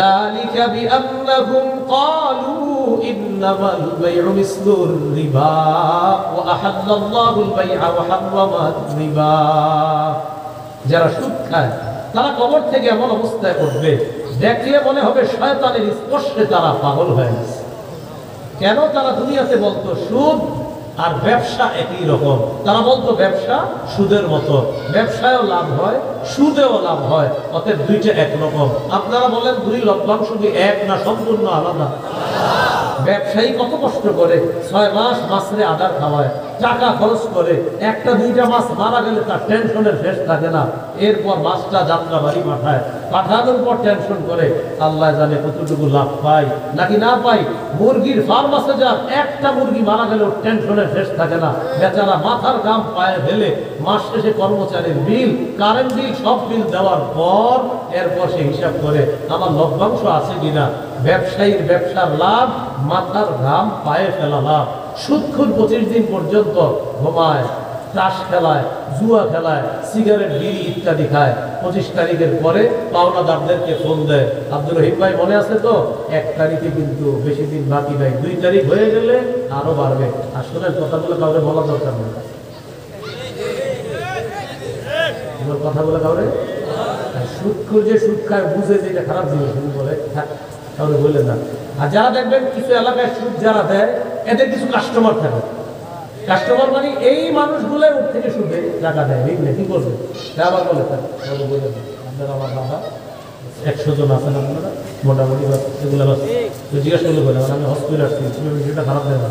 ذلك بأنهم قالوا إنما البيع مثل الربا وأحل الله البيع وحرم الربا। যারা সুদ খায় তারা কবর থেকে এমন অবস্থায় উঠবে, দেখলে মনে হবে শয়তানের স্পর্শে তারা পাগল হয়ে গেছে। কেন? তারা দুনিয়াতে বলতো সুদ আর ব্যবসা একই রকম। তারা বলতো ব্যবসা সুদের মতো, ব্যবসায়ও লাভ হয়, সুদেও লাভ হয়, অতএব দুইটা একরকম। আপনারা বলেন 2 লভ্যাংশ কি এক না সম্পূর্ণ আলাদা? ব্যবসায়ী কত কষ্ট করে, 6 মাস মাছরে আদার খাওয়ায়, টাকা খরচ করে, 1-2টা মাছ মারা গেলে তার টেনশনের শেষ থাকে না। এরপর মাছটা যাত্রা বাড়ি পাঠানোর পর টেনশন করে, আল্লাহ জানে কতটুকু লাভ পাই নাকি না পাই। মুরগির ফার্মাসে যান, একটা মুরগি মারা গেলেও টেনশনের শেষ থাকে না। বেচারা মাথার ঘাম পায়ে ফেলে মাস শেষে কর্মচারীর বিল, কারেন্ট বিল, সব বিল দেওয়ার পর এরপর সে হিসাব করে আমার লভ্যাংশ আছে কিনা। ব্যবসায়ীর ব্যবসার লাভ, মাথার ঘাম পায়ে ফেলা লাভ। সুদখোর 25 দিন পর্যন্ত ঘুমায়, তাস খেলায়, জুয়া খেলায়, সিগারেট, বিড়ি ইত্যাদি খায়। 25 তারিখের পরে পাওনাদারদেরকে ফোন দেয়, আব্দুর রহিম ভাই মনে আছে তো? 1 তারিখে কিন্তু বেশি দিন বাকি নাই, 2 তারিখ হয়ে গেলে আরো বাড়বে। আসলে কথাগুলো কাউরে বলা দরকার নেই, কথাগুলো কাউরে। সুদখোর যে সুদ খায় বুঝে যে এটা খারাপ জিনিস, বলে কাউরে বলে না। আর যারা দেখবেন কিছু এলাকায় সুদ যারা দেয়, এদের কিছু কাস্টমার থাকে। কাস্টমার মানে এই মানুষগুলো ওর থেকে সুদে টাকা দেয়, বুঝলে কি করবে? আবার বলে আপনারা আমার বাবা 100 জন আছেন, আপনারা মোটামুটি এগুলো তো জিজ্ঞাসা করলে বলে আমি হসপিটাল আসছি, বিষয়টা খারাপ দেয় না।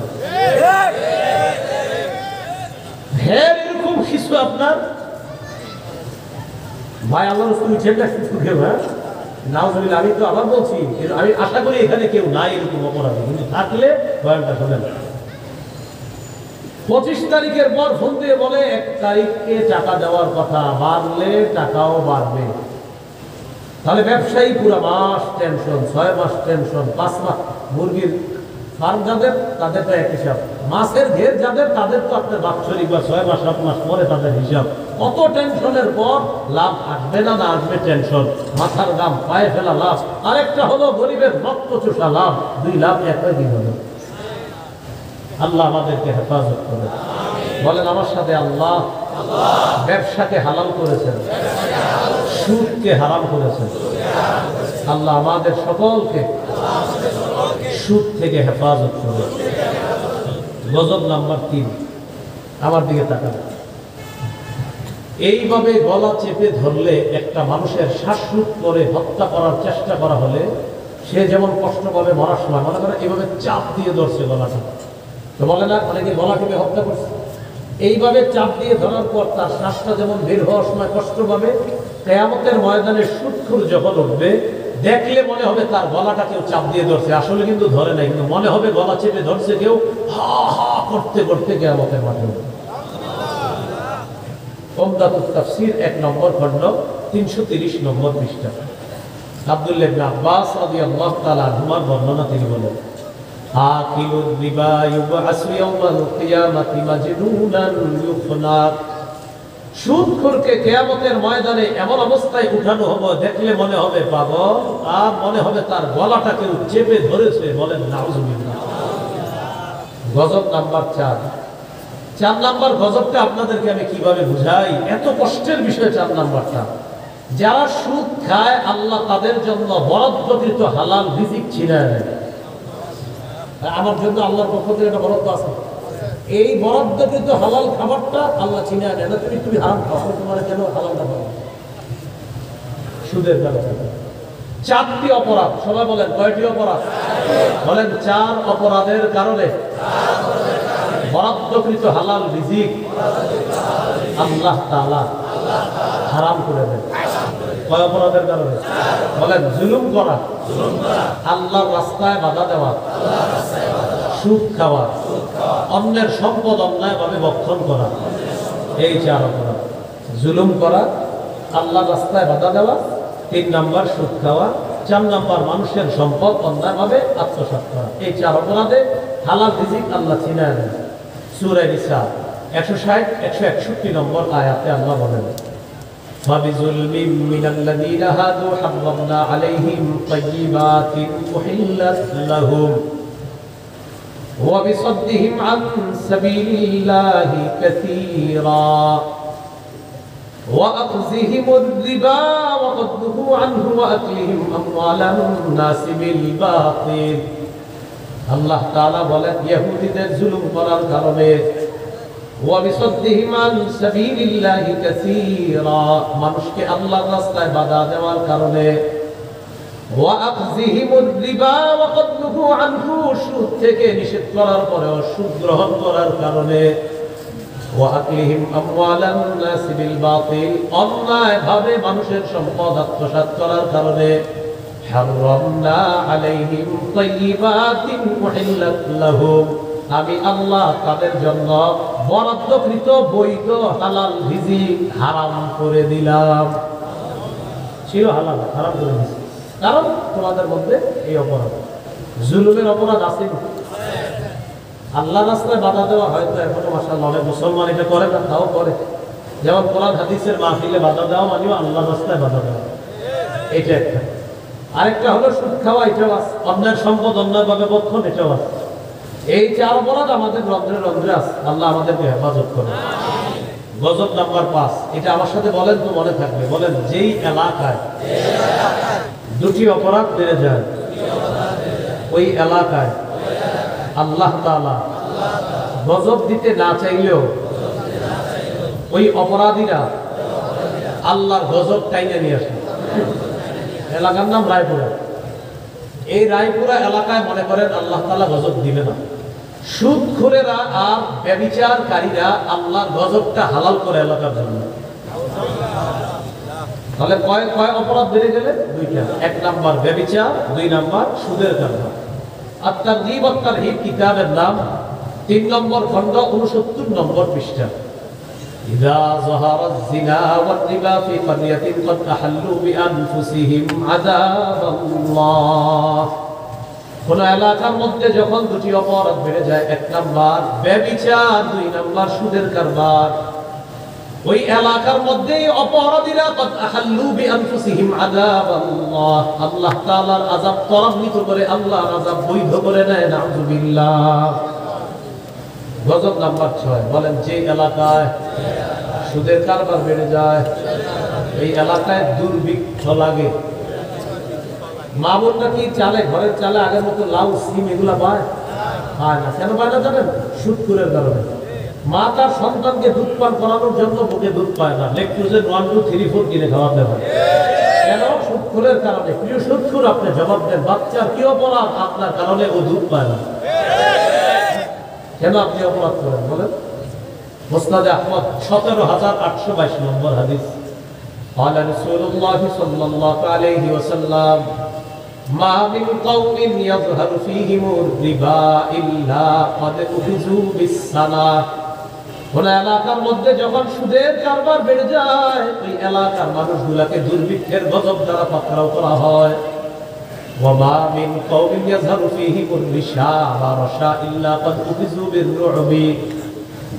হ্যাঁ, এরকম কিছু আপনার ভাই আল্লাহ রসুল ছেলেটা কিছু কেউ, হ্যাঁ নাউজুবিল্লাহ, আমি তো আবার বলছি, আমি আশা করি এখানে কেউ নাই এরকম অপরাধী, কিন্তু থাকলে বয়ানটা শোনেন। 25 তারিখের পর ফোন দিয়ে বলে 1 তারিখে টাকা দেওয়ার কথা, বাড়লে টাকাও বাড়বে। তাহলে ব্যবসায়ী পুরো মাস টেনশন, 6 মাস টেনশন, 5 মাস। মুরগির ফার্ম যাদের, তাদেরটা এক হিসাব। মাছের ঘের যাদের, তাদের তো আপনার বাৎসরিক বা 6 মাস 7 মাস পরে তাদের হিসাব। কত টেনশনের পর লাভ আসবে না না আসবে টেনশন, মাথার দাম পায়ে ফেলা লাভ। আরেকটা হলো গরিবের রক্ত চোষা লাভ। 2 লাভ একই দিন হলো। আল্লাহ আমাদেরকে হেফাজত করে। বলেন আমার সাথে, আল্লাহ ব্যবসাকে হালাল করেছেন, সুদকে হারাম করেছেন। আল্লাহ আমাদের সকলকে সুদ থেকে হেফাজত করে। গজব নাম্বার 3, আমার দিকে তাকান। এইভাবে গলা চেপে ধরলে একটা মানুষের শ্বাসরোধ করে হত্যা করার চেষ্টা করা হলে সে যেমন কষ্ট পাবে মরার সময়, মনে করে এইভাবে চাপ দিয়ে ধরছে গলাটা, তো বলে না অনেকে গলা টিপে হত্যা করছে। এইভাবে চাপ দিয়ে ধরার পর তার শ্বাসটা যেমন বের হওয়ার সময় কষ্ট পাবে, কিয়ামতের ময়দানে সুদখোর যখন উঠবে, দেখলে মনে হবে তার গলাটা কেউ চাপ দিয়ে ধরছে, আসলে কিন্তু ধরে নাই, কিন্তু মনে হবে গলা চেপে ধরছে কেউ, হা হা করতে করতে কিয়ামতের মাঠে উঠবে। উমদাতুত তাফসীর 1 নম্বর খণ্ড 330 নম্বর পৃষ্ঠা। আব্দুল্লাহ ইবনে আব্বাস রাদিয়াল্লাহু তাআলা আনহুমার বর্ণনা তিনি বলেন, আকিলুর রিবা ইউবআসু ইয়াওমাল কিয়ামাতি মাজনুনান ইউফনা। সুদখোরকে কিয়ামতের ময়দানে এমন অবস্থায় উঠানো হবে, দেখলে মনে হবে পাগল, আর মনে হবে তার গলাটা কেউ চেপে ধরেছে। বলেন নাউজুবিল্লাহ। গজব নাম্বার 4। 4 নাম্বার গজবটা আপনাদেরকে আমি কিভাবে বুঝাই, এত কষ্টের বিষয় 4 নাম্বারটা। যারা সুদ খায় আল্লাহ তাদের জন্য বরাদ্দকৃত হালাল রিজিক ছিনিয়ে নেয়। আমার জন্য আল্লাহর পক্ষ থেকে একটা বরাদ্দ আছে, এই বরাদ্দকৃত হালাল খাবারটা আল্লাহ ছিনিয়ে নেয় না। তুমি হারাম খাও, তোমার কেন হালালটা পাবো? সুদের কারণে 4টি অপরাধ। সবাই বলেন কয়টি অপরাধ? বলেন 4 অপরাধের কারণে বরাদ্দকৃত হালাল রিজিক আল্লাহ তাআলা হারাম করে দেন। কয় অপরাধের কারণে? বলেন জুলুম করা, আল্লাহর রাস্তায় বাধা দেওয়া, সুদ খাওয়া, অন্যের সম্পদ অন্যায়ভাবে ভক্ষণ করা, এই 4 অপরাধ। জুলুম করা, আল্লাহর রাস্তায় বাধা দেওয়া, 3 নাম্বার সুদ খাওয়া, 4 নাম্বার মানুষের সম্পদ অন্যায়ভাবে আত্মসাৎ করা। এই 4 অপরাধে হালাল রিজিক আল্লাহ ছিনিয়ে নেন। সূরা নিসা 160 161 নম্বর আয়াতে আল্লাহ বলেন, ফাবিজুলমিন মিনাল্লাযীনা হাদু হাররামনা আলাইহিম তাইয়্যিবাতিন উহিল্লাত লাহুম ওয়া বিসাদ্দিহিম আন সাবিলিল্লাহি কাসীরা ওয়া আখযিহিমুর রিবা ওয়া কাদদুহু আনহু ওয়া আকলিহিম আমওয়ালান নাসি বিল বাতিল। আল্লাহ তাআলা বলেন ইহুদিদের জুলুম করার কারণে, ওয়া বিসাদ্দিহিম আন সাবিলিল্লাহি কাসীরা, মানুষকে আল্লাহর রাস্তায় বাধা দেওয়ার কারণে, ওয়া আখযিহিমুর রিবা ওয়া কাদদুহু আনহু, সুদ থেকে নিষেধ করার পরেও সুদ গ্রহণ করার কারণে, ওয়া আকলিহিম আমওয়ালান নাসি বিল বাতিল, অন্যায়ভাবে মানুষের সম্পদ আত্মসাৎ করার কারণে, হাররামনা আলাইহিম তাইয়্যিবাতিন উহিল্লাত লাহুম, আমি আল্লাহ তাদের জন্য বরাদ্দকৃত বৈধ হালাল রিজিক হারাম করে দিলাম। ছিল হালাল, হারাম করে দিয়েছি। কারণ তোমাদের মধ্যে এই অপরাধ, জুলুমের অপরাধ আছে। আল্লাহ রাস্তায় বাধা দেওয়া হয়তো এখনো মাশাআল্লাহ অনেক মুসলমান এটা করে না, তাও করে। যেমন কোরআন হাদিসের মাহফিলে বাধা দেওয়া মানে আল্লাহ রাস্তায় বাধা দেওয়া, এটা একটা। আরেকটা হলো সুদ খাওয়া, এটাও আছে। অন্যের সম্পদ অন্যায়ভাবে ভক্ষণ, এটাও আছে। এই 4 অপরাধ আমাদের রন্ধ্রে রন্ধ্রে আছে। আল্লাহ আমাদেরকে হেফাজত করে। গজব নাম্বার 5, এটা আমার সাথে বলেন তো মনে থাকবে। বলেন যেই এলাকায় 2টি অপরাধ বেড়ে যায়, ওই এলাকায় আল্লাহ তাআলা গজব দিতে না চাইলেও ওই অপরাধীরা আল্লাহর গজব টাইনে নিয়ে আসে। এলাকার নাম রায়পুরা। এই রায়পুরা এলাকায় মনে করেন আল্লাহ তাআলা গজব দিবে না, সুদখোরেরা আর ব্যভিচারকারীরা আল্লাহর গজবটা হালাল করে এলাকার জন্য। তাহলে কয় অপরাধ বেড়ে গেলে? 2টা। 1 নাম্বার ব্যভিচার, 2 নাম্বার সুদের কারবার। আত-তারগীব ওয়াত-তারহীব কিতাবের নাম, 3 নম্বর খণ্ড, 69 নম্বর পৃষ্ঠা। ইযা যাহারাজ যিনা ওয়াত রিবা ফি ক্বরিয়াতিন ক্বাদ আহাল্লু বিআনফুসিহিম আযাবাল্লাহ। কোন এলাকার মধ্যে যখন 2টি অপরাধ বেড়ে যায়, 1 নাম্বার ব্যভিচার, 2 নাম্বার সুদের কারবার, ওই এলাকার মধ্যেই অপরাধীরা ক্বাদ আহাল্লু বিআনফুসিহিম আযাবাল্লাহ, আল্লাহ তাআলার আযাব ত্বরান্বিত করে, আল্লাহর আযাব বৈধ করে নেয়। নাউযুবিল্লাহ। গজব নাম্বার 6, বলেন যে এলাকায় সুদের কারবার বেড়ে যায়, এই এলাকায় দুর্ভিক্ষ লাগে। মামুন নাকি চালে, ঘরের চালে আগের মতো লাউ সিম এগুলা পায় না। কেন পায় না জানেন? সুদখোরের কারণে। মা তার সন্তানকে দুধ পান করানোর জন্য বুকে দুধ পায় না, ল্যাকটোজের 1, 2, 3, 4 কিনে খাওয়াতে হয়। কেন? সুদখোরের কারণে। প্রিয় সুদখোর, আপনি জবাব দেন, বাচ্চার কি অপরাধ আপনার কারণে ও দুধ পায় না? কেন আপনি অপরাধ করেন বলেন? মুসনাদে আহমদ 17822 নম্বর হাদিস। قال رسول الله صلى الله عليه وسلم ما من قوم يظهر فيهم الربا إلا قد أخذوا بالسنة। কোন এলাকার মধ্যে যখন সুদের কারবার বেড়ে যায়, ওই এলাকার মানুষগুলোকে দুর্ভিক্ষের গজব দ্বারা পাকড়াও করা হয়। وما من قوم يظهر فيهم الرشا إلا قد أخذوا بالرعب।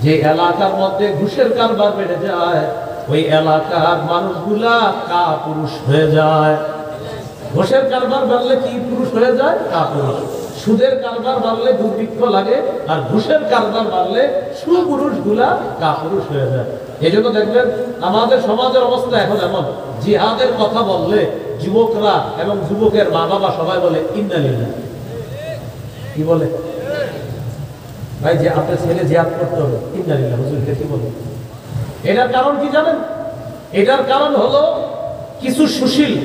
যে এলাকার মধ্যে ঘুষের কারবার বেড়ে যায় ওই এলাকার মানুষগুলা কাপুরুষ হয়ে যায়। ঘুষের কারবার বাড়লে কি পুরুষ হয়ে যায়? কাপুরুষ। সুদের কারবার বাড়লে দুর্ভিক্ষ লাগে, আর ঘুষের কারবার বাড়লে সুপুরুষ গুলা কাপুরুষ হয়ে যায়। এই জন্য দেখবেন আমাদের সমাজের অবস্থা এখন এমন, জিহাদের কথা বললে যুবকরা এবং যুবকের মা বাবা সবাই বলে ইন্না লিল্লাহ। কি বলে? ভাই যে আপনার ছেলে জিহাদ করতে হবে, ইন্না লিল্লাহ। হুজুর কি বলে? এটার কারণ কি জানেন? এটার কারণ হলো কিছু সুশীল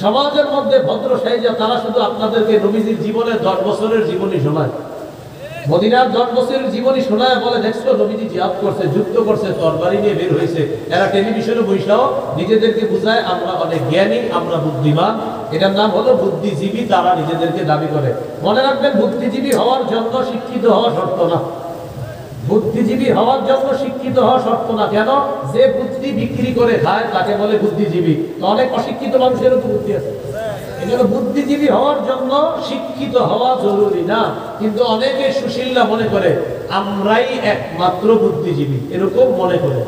সমাজের মধ্যে ভদ্র সাইজা তারা শুধু আপনাদেরকে নবীজির জীবনের 10 বছরের জীবনী শোনায়, মদিনার 10 বছরের জীবনী শোনায়, বলে দেখছো নবীজি জিহাদ করছে, যুদ্ধ করছে, তরবারি নিয়ে বের হয়েছে। এরা টেলিভিশনে বৈশাও নিজেদেরকে বুঝায় আমরা অনেক জ্ঞানী, আমরা বুদ্ধিমান। এটার নাম হলো বুদ্ধিজীবী। তারা নিজেদেরকে দাবি করে। মনে রাখবেন, বুদ্ধিজীবী হওয়ার জন্য শিক্ষিত হওয়া শর্ত না। বুদ্ধিজীবী হওয়ার জন্য শিক্ষিত হওয়া শর্ত না। কেন? যে বুদ্ধি বিক্রি করে খায় তাকে বলে বুদ্ধিজীবী। অনেক অশিক্ষিত মানুষেরও তো বুদ্ধি আছে। এজন্য বুদ্ধিজীবী হওয়ার জন্য শিক্ষিত হওয়া জরুরি না। কিন্তু অনেকে সুশীলরা মনে করে আমরাই একমাত্র বুদ্ধিজীবী, এরকম মনে করে।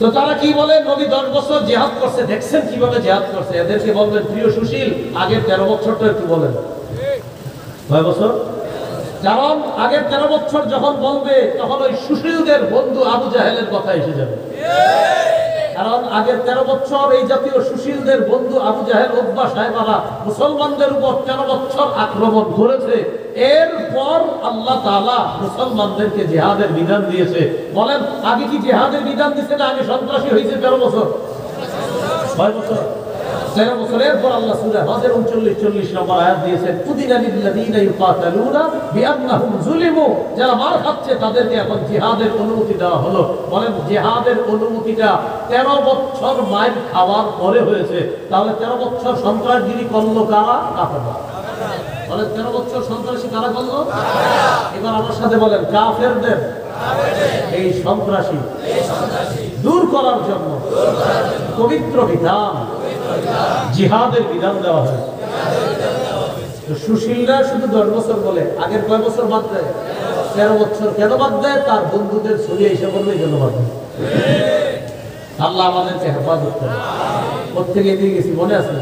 তো তারা কি বলে? নবী 10 বছর জিহাদ করছে, দেখছেন কিভাবে জিহাদ করছে। এদেরকে বলবেন প্রিয় সুশীল, আগের 13 বছরটা একটু বলেন। কয় বছর? কারণ আগের 13 বছর যখন বলবে তখন ওই সুশীলদের বন্ধু আবু জাহেলের কথা এসে যাবে। কারণ আগের 13 বছর এই জাতীয় সুশীলদের বন্ধু আবু জাহেল, উতবা, সাইবারা মুসলমানদের উপর 13 বছর আক্রমণ করেছে। এরপর আল্লাহ তাআলা মুসলমানদেরকে জিহাদের বিধান দিয়েছে। বলেন আগে কি জিহাদের বিধান দিয়েছে না আগে সন্ত্রাসী হয়েছে 13 বছর? 6 বছর। 13 বছরের পর আল্লাহ সূরা হজের 39-40 নম্বর আয়াত দিয়েছেন, উদিনা লিল্লাযীনা ইউকাতালুনা বিআন্নাহুম যুলিমু। যারা মার খাচ্ছে তাদেরকে এখন জিহাদের অনুমতি দেওয়া হলো। বলেন জিহাদের অনুমতিটা 13 বছর মার খাওয়ার পরে হয়েছে। তাহলে 13 বছর সন্ত্রাসগিরি করলো কারা? কাফেররা। বলেন 13 বছর সন্ত্রাসী কারা করলো? এবার আমার সাথে বলেন কাফেরদের এই সন্ত্রাসী দূর করার জন্য পবিত্র বিধান জিহাদের বিধান দেওয়া হয়। সুশীলরা শুধু 10 বছর বলে, আগের কয় বছর বাদ দেয়? 13 বছর। কেন বাদ দেয়? তার বন্ধুদের ছড়িয়ে এসে বলবে এই জন্য বাদ দেয়। আল্লাহ আমাদেরকে হেফাজত করে। প্রত্যেকে এদিকে গেছি, মনে আছে?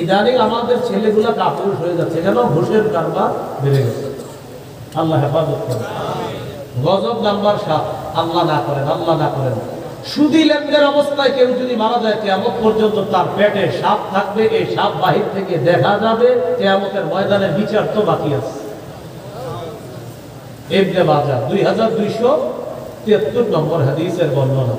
ইদানিং আমাদের ছেলেগুলা কাপুরুষ হয়ে যাচ্ছে, কেন? ঘুষের কারবার বেড়ে গেছে। আল্লাহ হেফাজত করে। গজব নাম্বার 7, আল্লাহ না করেন, আল্লাহ না করেন। সুদী লেনদেন অবস্থায় কেউ যদি মারা যায়, কিয়ামত পর্যন্ত তার পেটে সাপ থাকবে। এই সাপ বাহির থেকে দেখা যাবে। কিয়ামতের ময়দানে বিচার তো বাকি আছে। ইবনে মাজাহ 2273 নম্বর হাদিসের বর্ণনা।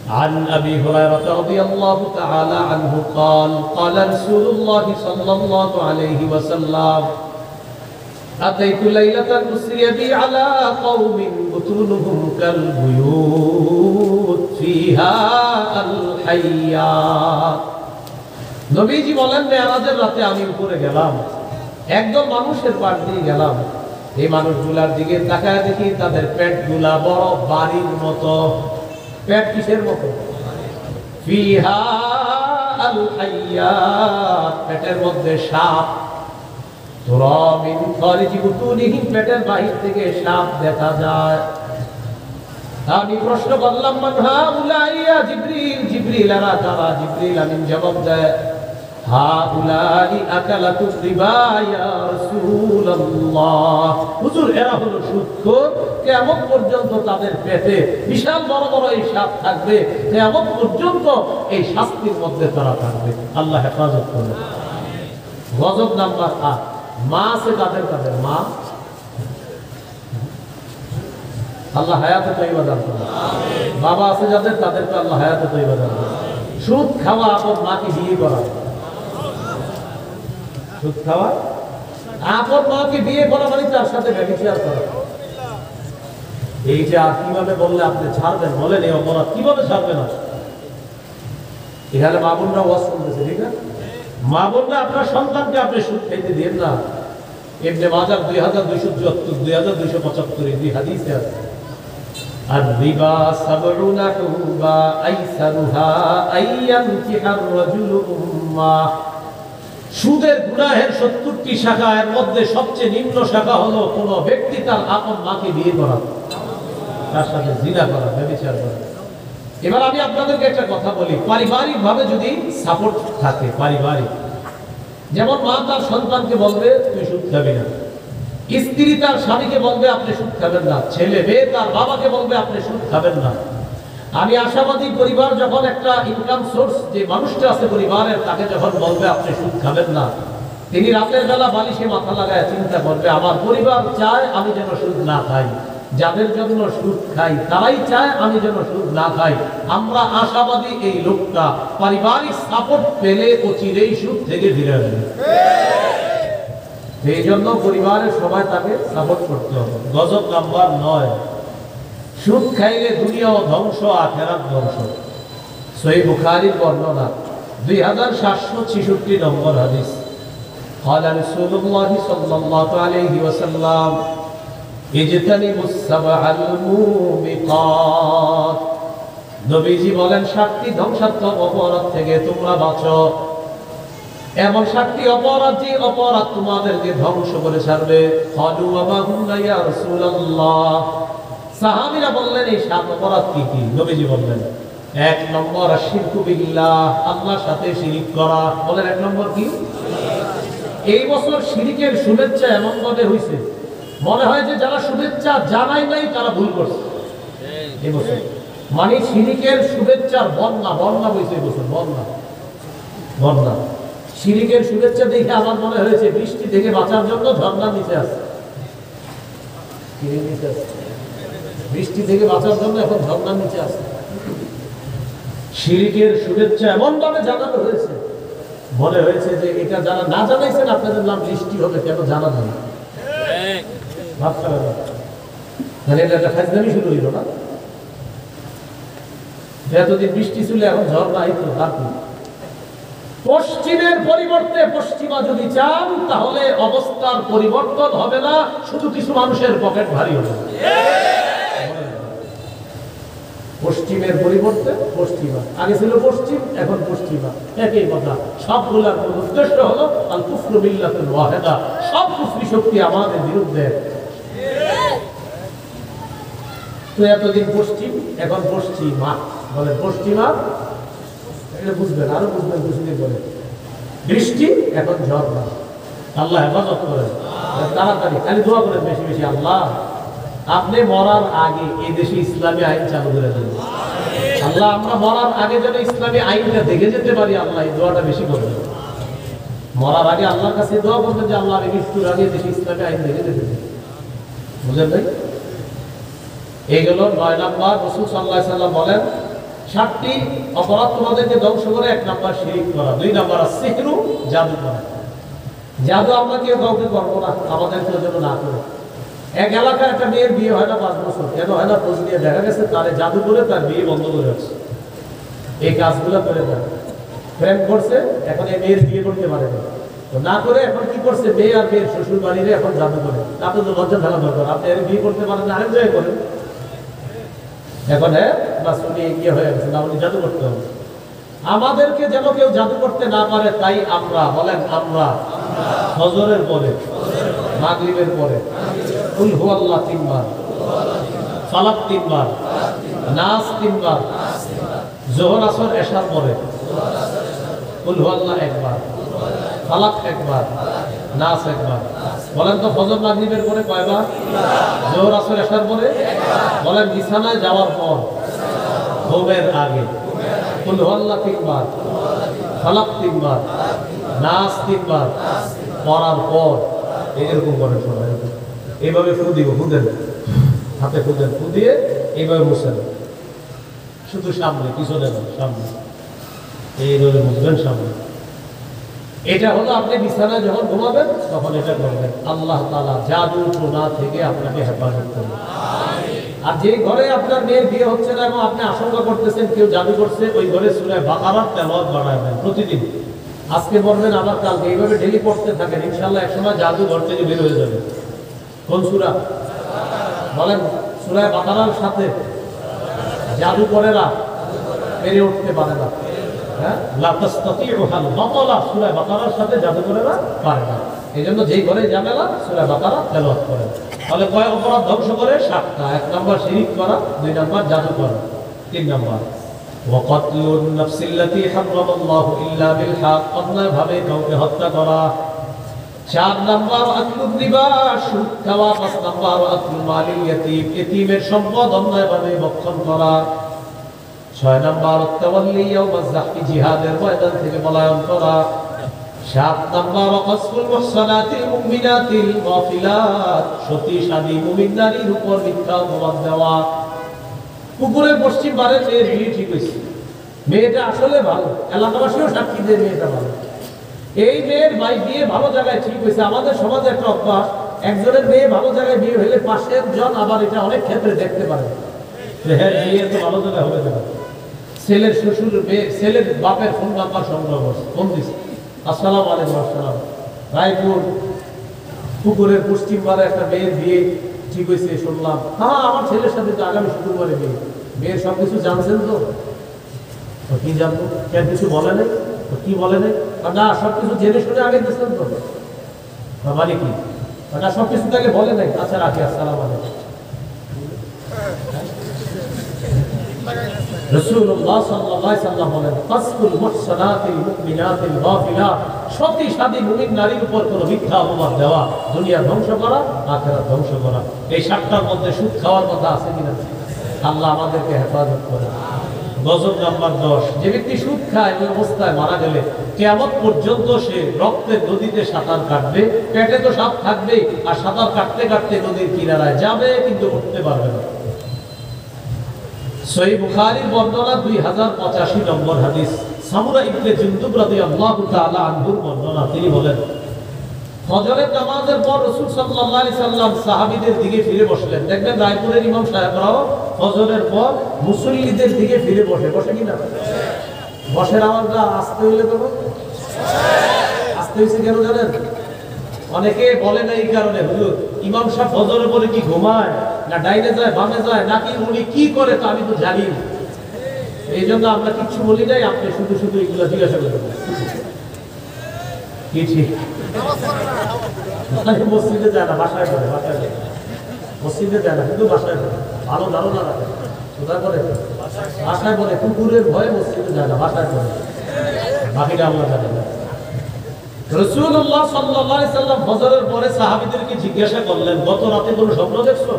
عن أبي هريرة رضي الله تعالى عنه قال قال رسول الله صلى الله عليه وسلم أتيت ليلة أسري بي على قوم بطونهم كالبيوت فيها الحيات। নবীজি বলেন মেরাজের রাতে আমি উপরে গেলাম, একদম মানুষের পাশ দিয়ে গেলাম। এই মানুষগুলার দিকে তাকায় দেখি তাদের পেটগুলা বড় বাড়ির মতো। পেট কিসের মতো? ফিহা আল হাইয়াত, পেটের মধ্যে সাপ। তুরা মিন খারিজি বুতুনিহিম, পেটের বাহির থেকে সাপ দেখা যায়। আমি প্রশ্ন করলাম মান হাউলাই ইয়া জিবরিল, জিবরিল এরা কারা? জিবরিল আমিন জবাব দেয় হাউলাই আকালাতু রিবা ইয়া রাসূলুল্লাহ। হুজুর এরা হলো সুদখোর। কিয়ামত পর্যন্ত তাদের পেটে বিশাল বড় বড় এই সাপ থাকবে। কিয়ামত পর্যন্ত এই শাস্তির মধ্যে তারা থাকবে। আল্লাহ হেফাজত করুন। গজব নাম্বার 8, মা আছে তাদের তাদের মা। আল্লাহ হায়াতে তৈবা দান করুন। বাবা আছে যাদের তাদেরকে আল্লাহ হায়াতে তৈবা দান করুন। সুদ খাওয়া, আপন মাকে বিয়ে করা। সুদ খাওয়া, আপন মাকে বিয়ে করা মানে তার সাথে ব্যভিচার করা। এই যে আর কিভাবে বললে আপনি ছাড়বেন? বলেন এই অপরাধ কিভাবে ছাড়বেন? এখানে মা বোনরা ওয়াজ শুনতেছে, ঠিক আছে? মা বোনরা আপনার সন্তানকে আপনি সুদ খাইতে দিন না। ইবনে মাজাহ 2274, 2275 এই হাদিসে আছে। আর রিবা সাবউনা হুবা আইসারুহা আইয়ানকিহার রাজুলু উম্মা। সুদের গুনাহের 70টি শাখা, এর মধ্যে সবচেয়ে নিম্ন শাখা হলো কোন ব্যক্তি তার আপন মাকে বিয়ে করা। তার সাথে জিনা করা, ব্যভিচার করা। এবার আমি আপনাদেরকে একটা কথা বলি, পারিবারিক ভাবে যদি সাপোর্ট থাকে, পারিবারিক, যেমন মা তার সন্তানকে বলবে তুই সুদ খাবি না, স্ত্রী তার স্বামীকে বলবে আপনি সুদ খাবেন না, ছেলে মেয়ে তার বাবাকে বলবে আপনি সুদ খাবেন না। আমি আশাবাদী পরিবার যখন একটা ইনকাম সোর্স যে মানুষটা আছে পরিবারের, তাকে যখন বলবে আপনি সুদ খাবেন না, তিনি রাতের বেলা বালিশে মাথা লাগায় চিন্তা করবে আমার পরিবার চায় আমি যেন সুদ না খাই, যাদের জন্য সুদ খাই তারাই চায় আমি যেন সুদ না খাই। আমরা আশাবাদী এই লোকটা পারিবারিক সাপোর্ট পেলে ও চিরেই সুদ থেকে ফিরে আসবে। এই জন্য পরিবারের সবাই তাকে সাপোর্ট করতে হবে। গজব নাম্বার 9, সুদ খাইলে দুনিয়াও ধ্বংস আখিরাত ধ্বংস। সহিহ বুখারীর বর্ণনা 2766 নম্বর হাদিস। قال رسول الله صلى الله عليه وسلم اجتنبوا السبع الموبقات। নবীজি বলেন 7টি ধ্বংসাত্মক অপরাধ থেকে তোমরা বাঁচো। এমন 7টি অপরাধ, যে অপরাধ তোমাদেরকে ধ্বংস করে ছাড়বে। ক্বালু ওয়া মা হুন্না ইয়া রাসূলুল্লাহ। সাহাবীরা বললেন এই 7 অপরাধ কি কি? নবীজি বললেন 1 নম্বর আশিরকু বিল্লাহ, আল্লাহর সাথে শিরিক করা। বলেন 1 নম্বর কি? এই বছর শিরিকের শুভেচ্ছা এমন ভাবে হয়েছে, মনে হয় যে যারা শুভেচ্ছা জানাই নাই তারা ভুল করছে। এই বছর মানে শিরিকের শুভেচ্ছার বন্যা হয়েছে। এই বছর বন্যা শিরিকের শুভেচ্ছা দেখে আমার মনে হয়েছে বৃষ্টি থেকে বাঁচার জন্য ঝর্ণা নিচে আছে। বৃষ্টি থেকে বাঁচার জন্য এখন ঝর্ণার নিচে আছে। শিরিকের শুভেচ্ছা এমন ভাবে জানানো হয়েছে, মনে হয়েছে যে এটা যারা না জানাইছেন আপনাদের নাম বৃষ্টি হবে, কেন জানাবেন? মানে এটা একটা ফাজলামি শুরু হইল না? এতদিন বৃষ্টি ছিল, এখন ঝর্ণা হইতো। পশ্চিমের পরিবর্তে পশ্চিমা যদি চান তাহলে অবস্থার পরিবর্তন হবে না, শুধু কিছু মানুষের পকেট ভারী হবে। পশ্চিমের পরিবর্তে পশ্চিমা, আগে ছিল পশ্চিম, এখন পশ্চিমা, একই কথা। সবগুলার উদ্দেশ্য হলো আল কুফরু বিল্লাতুল ওয়াহিদা, সব কুফরি শক্তি আমাদের বিরুদ্ধে। তো এতদিন পশ্চিম, এখন পশ্চিমা। বলে পশ্চিমা, এটা বুঝবেন, আরো বুঝবেন কিছুদিন বলে। বৃষ্টি, এখন ঝর্ণা। আল্লাহ হেফাজত করেন, তাড়াতাড়ি খালি দোয়া করেন বেশি বেশি, আল্লাহ আপনি মরার আগে এই দেশে ইসলামী আইন চালু করে দেন। আল্লাহ আমরা মরার আগে যেন ইসলামী আইনটা দেখে যেতে পারি, আল্লাহ এই দোয়াটা বেশি করবেন। মরার আগে আল্লাহর কাছে দোয়া করবেন যে আল্লাহ মৃত্যুর আগে দেশে ইসলামী আইন দেখে যেতে পারি। বুঝলেন ভাই? এইগুলো 9 নম্বর। রাসূল সাল্লাল্লাহু আলাইহি সাল্লাম বলেন 7টি অপরাধ তোমাদেরকে ধ্বংস করে। 1 নম্বর শিরিক করা, 2 নম্বর সিহরু, জাদু করা। জাদু আমরা কেউ কাউকে করবো না, আমাদের কেউ যেন না করে। এক এলাকার একটা মেয়ের বিয়ে হয় না 5 বছর, কেন হয় না? খোঁজ নিয়ে দেখা গেছে তারে জাদু করে তার বিয়ে বন্ধ করে রাখছে। এই কাজগুলো করে দেয়, প্রেম করছে, এখন এই মেয়ের বিয়ে করতে পারে না, তো না করে এখন কি করছে, মেয়ে আর মেয়ের শ্বশুর বাড়িরে এখন জাদু করে। আপনি তো লজ্জা ফেলা দরকার, আপনি এর বিয়ে করতে পারেন না, আরেক জায়গায় করেন। এখন বাস উনি ইয়ে হয়ে গেছে না, উনি জাদু করতে হবে। আমাদেরকে যেন কেউ জাদু করতে না পারে, তাই আমরা, বলেন আমরা, ফজরের পরে, মাগরিবের পরে কুল হুয়াল্লাহ 3 বার, ফালাক 3 বার, নাস 3 বার, যোহর আসর এশার পরে কুল হুয়াল্লাহ 1 বার, ফালাক 1 বার, নাস 1 বার। বলেন তো ফজর মাগরিবের পরে কয়বার? যোহর আসর এশার পরে। বলেন বিছানায় যাওয়ার পর, ঘুমের আগে কুল হুয়াল্লাহ 3 বার, ফালাক 3 বার, নাস 3 বার পড়ার পর এরকম করেন সবাই। এইভাবে ফু দিব, ফু দেন, হাতে ফু দেন, ফু দিয়ে এইভাবে মুছেন, শুধু সামনে, পিছনে না, সামনে। এইভাবে মুছবেন সামনে। এটা হলো আপনি বিছানায় যখন ঘুমাবেন তখন এটা করবেন। আল্লাহ তাআলা জাদু টোনা থেকে আপনাকে হেফাজত করবেন। আর যে ঘরে আপনার মেয়ের বিয়ে হচ্ছে না এবং আপনি আশঙ্কা করতেছেন কেউ জাদু করছে, ওই ঘরে সূরা বাকারার তেলাওয়াত বাড়াবেন প্রতিদিন। আজকে পড়বেন, আবার কালকে, এইভাবে ডেইলি পড়তে থাকেন। ইনশাআল্লাহ একসময় জাদু ঘর থেকে বের হয়ে যাবে। কোন সূরা? বলেন সূরা বাকারার সাথে জাদু করেরা পেরে উঠতে পারে না। হ্যাঁ, লা তাসতাতিউহাল বাতালা, সূরা বাকারার সাথে জাদুকরেরা পারে না। এইজন্য যেই ঘরে ঝামেলা সূরা বাকারা তেলাওয়াত করেন। তাহলে কয় অপরাধ ধ্বংস করে? 7টা। 1 নাম্বার শিরক করা, 2 নাম্বার জাদু করা, 3 নাম্বার ওয়াকাতলুন নাফসিল্লাতী হারামাল্লাহু ইল্লা বিল হক, অন্যায়ভাবে কাউকে হত্যা করা। 4 নাম্বার আকলুর রিবা, সুদ খাওয়া। 5 নাম্বার আকলুল মালিল ইয়াতীম, এতিমের সম্পদ অন্যায়ভাবে ভক্ষণ করা। 6 নাম্বার তাওয়াল্লি ইয়াউমাজ যাহফি, জিহাদের ময়দান থেকে পলায়ন করা। 7 নাম্বার কসফুল মুহসানাতিল মুমিনাতিল গাফিলাত, সতী সাদী মুমিন নারীর উপর মিথ্যা অপবাদ দেওয়া। পুকুরের পশ্চিম পারে মেয়ের বিয়ে ঠিক হয়েছে, মেয়েটা আসলে ভালো, এলাকাবাসীও সাক্ষী দেয় মেয়েটা ভালো। এই মেয়ের ভাই বিয়ে ভালো জায়গায় ঠিক হয়েছে। আমাদের সমাজে একটা অভ্যাস, একজনের মেয়ে ভালো জায়গায় বিয়ে হলে পাশের জন আবার এটা অনেক ক্ষেত্রে দেখতে পারে যে হ্যাঁ বিয়ে তো ভালো জায়গায় হবে না। ছেলের শ্বশুর ছেলের বাপের ফোন নাম্বার সংগ্রহ করছে, ফোন দিচ্ছে, আসসালামু আলাইকুম। আসসালাম, রায়পুর পুকুরের পশ্চিম পারে একটা মেয়ের বিয়ে ঠিক হয়েছে শুনলাম। হ্যাঁ, আমার ছেলের সাথে তো আগামী শুক্রবারে বিয়ে। মেয়ের সবকিছু জানছেন তো? কি জানবো, কেন কিছু বলে নাই? কি বলে নাই? না, সবকিছু জেনে শুনে আগে দিচ্ছেন তো? মানে কি না, সবকিছু তাকে বলে নাই? আচ্ছা রাখি, আসসালামু আলাইকুম। রাসূলুল্লাহ সাল্লাল্লাহু আলাইহি ওয়াসাল্লাম বলেন, ফাসকুল মুহসানাতিল মুমিনাতিল গাফিলাত, সতী সাদী মুমিন নারীর উপর কোনো মিথ্যা অপবাদ দেওয়া দুনিয়া ধ্বংস করা, আখিরাত ধ্বংস করা। এই 7টার মধ্যে সুদ খাওয়ার কথা আছে কিনা? আল্লাহ আমাদেরকে হেফাজত করে। গজব নাম্বার 10, যে ব্যক্তি সুদ খায় ওই অবস্থায় মারা গেলে কিয়ামত পর্যন্ত সে রক্তের নদীতে সাঁতার কাটবে। পেটে তো সাপ থাকবেই, আর সাঁতার কাটতে কাটতে নদীর কিনারায় যাবে, কিন্তু উঠতে পারবে না। সহিহ বুখারীর বর্ণনা 2085 নম্বর হাদিস, সামুরা ইবনে জুনদুব রাদিয়াল্লাহু তাআলা আনহুর বর্ণনা। তিনি বলেন, ফজরের নামাজের পর রাসূল সাল্লাল্লাহু আলাইহি সাল্লাম সাহাবীদের দিকে ফিরে বসলেন। দেখবেন রায়পুরের ইমাম সাহেবরাও ফজরের পর মুসল্লিদের দিকে ফিরে বসে কিনা? বসের আওয়াজটা আস্তে হইলে তো আস্তে হইছে কেন জানেন? অনেকে বলে না এই কারণে, হুজুর ইমাম সাহেব ফজরের পরে কি ঘুমায় না ডাইনে যায় বামে যায় নাকি উনি কি করে তো আমি তো জানি না। এই জন্য আমরা কিছু বলি নাই, আপনি শুধু শুধু এগুলো জিজ্ঞাসা করবেন। কি ঠিক? মসজিদে যায় না, বাসায় পড়ে, বাসায় যায়। মসজিদে যায় না, কিন্তু বাসায় পড়ে। ভালো ধারণা রাখে, সোজা করে বাসায় পড়ে। কুকুরের ভয়ে মসজিদে যায় না, বাসায় পড়ে। বাকিটা আমরা জানি না। রাসূলুল্লাহ সাল্লাল্লাহু আলাইহি সাল্লাম ফজরের পরে সাহাবীদেরকে জিজ্ঞাসা করলেন, গত রাতে কোনো স্বপ্ন দেখছো?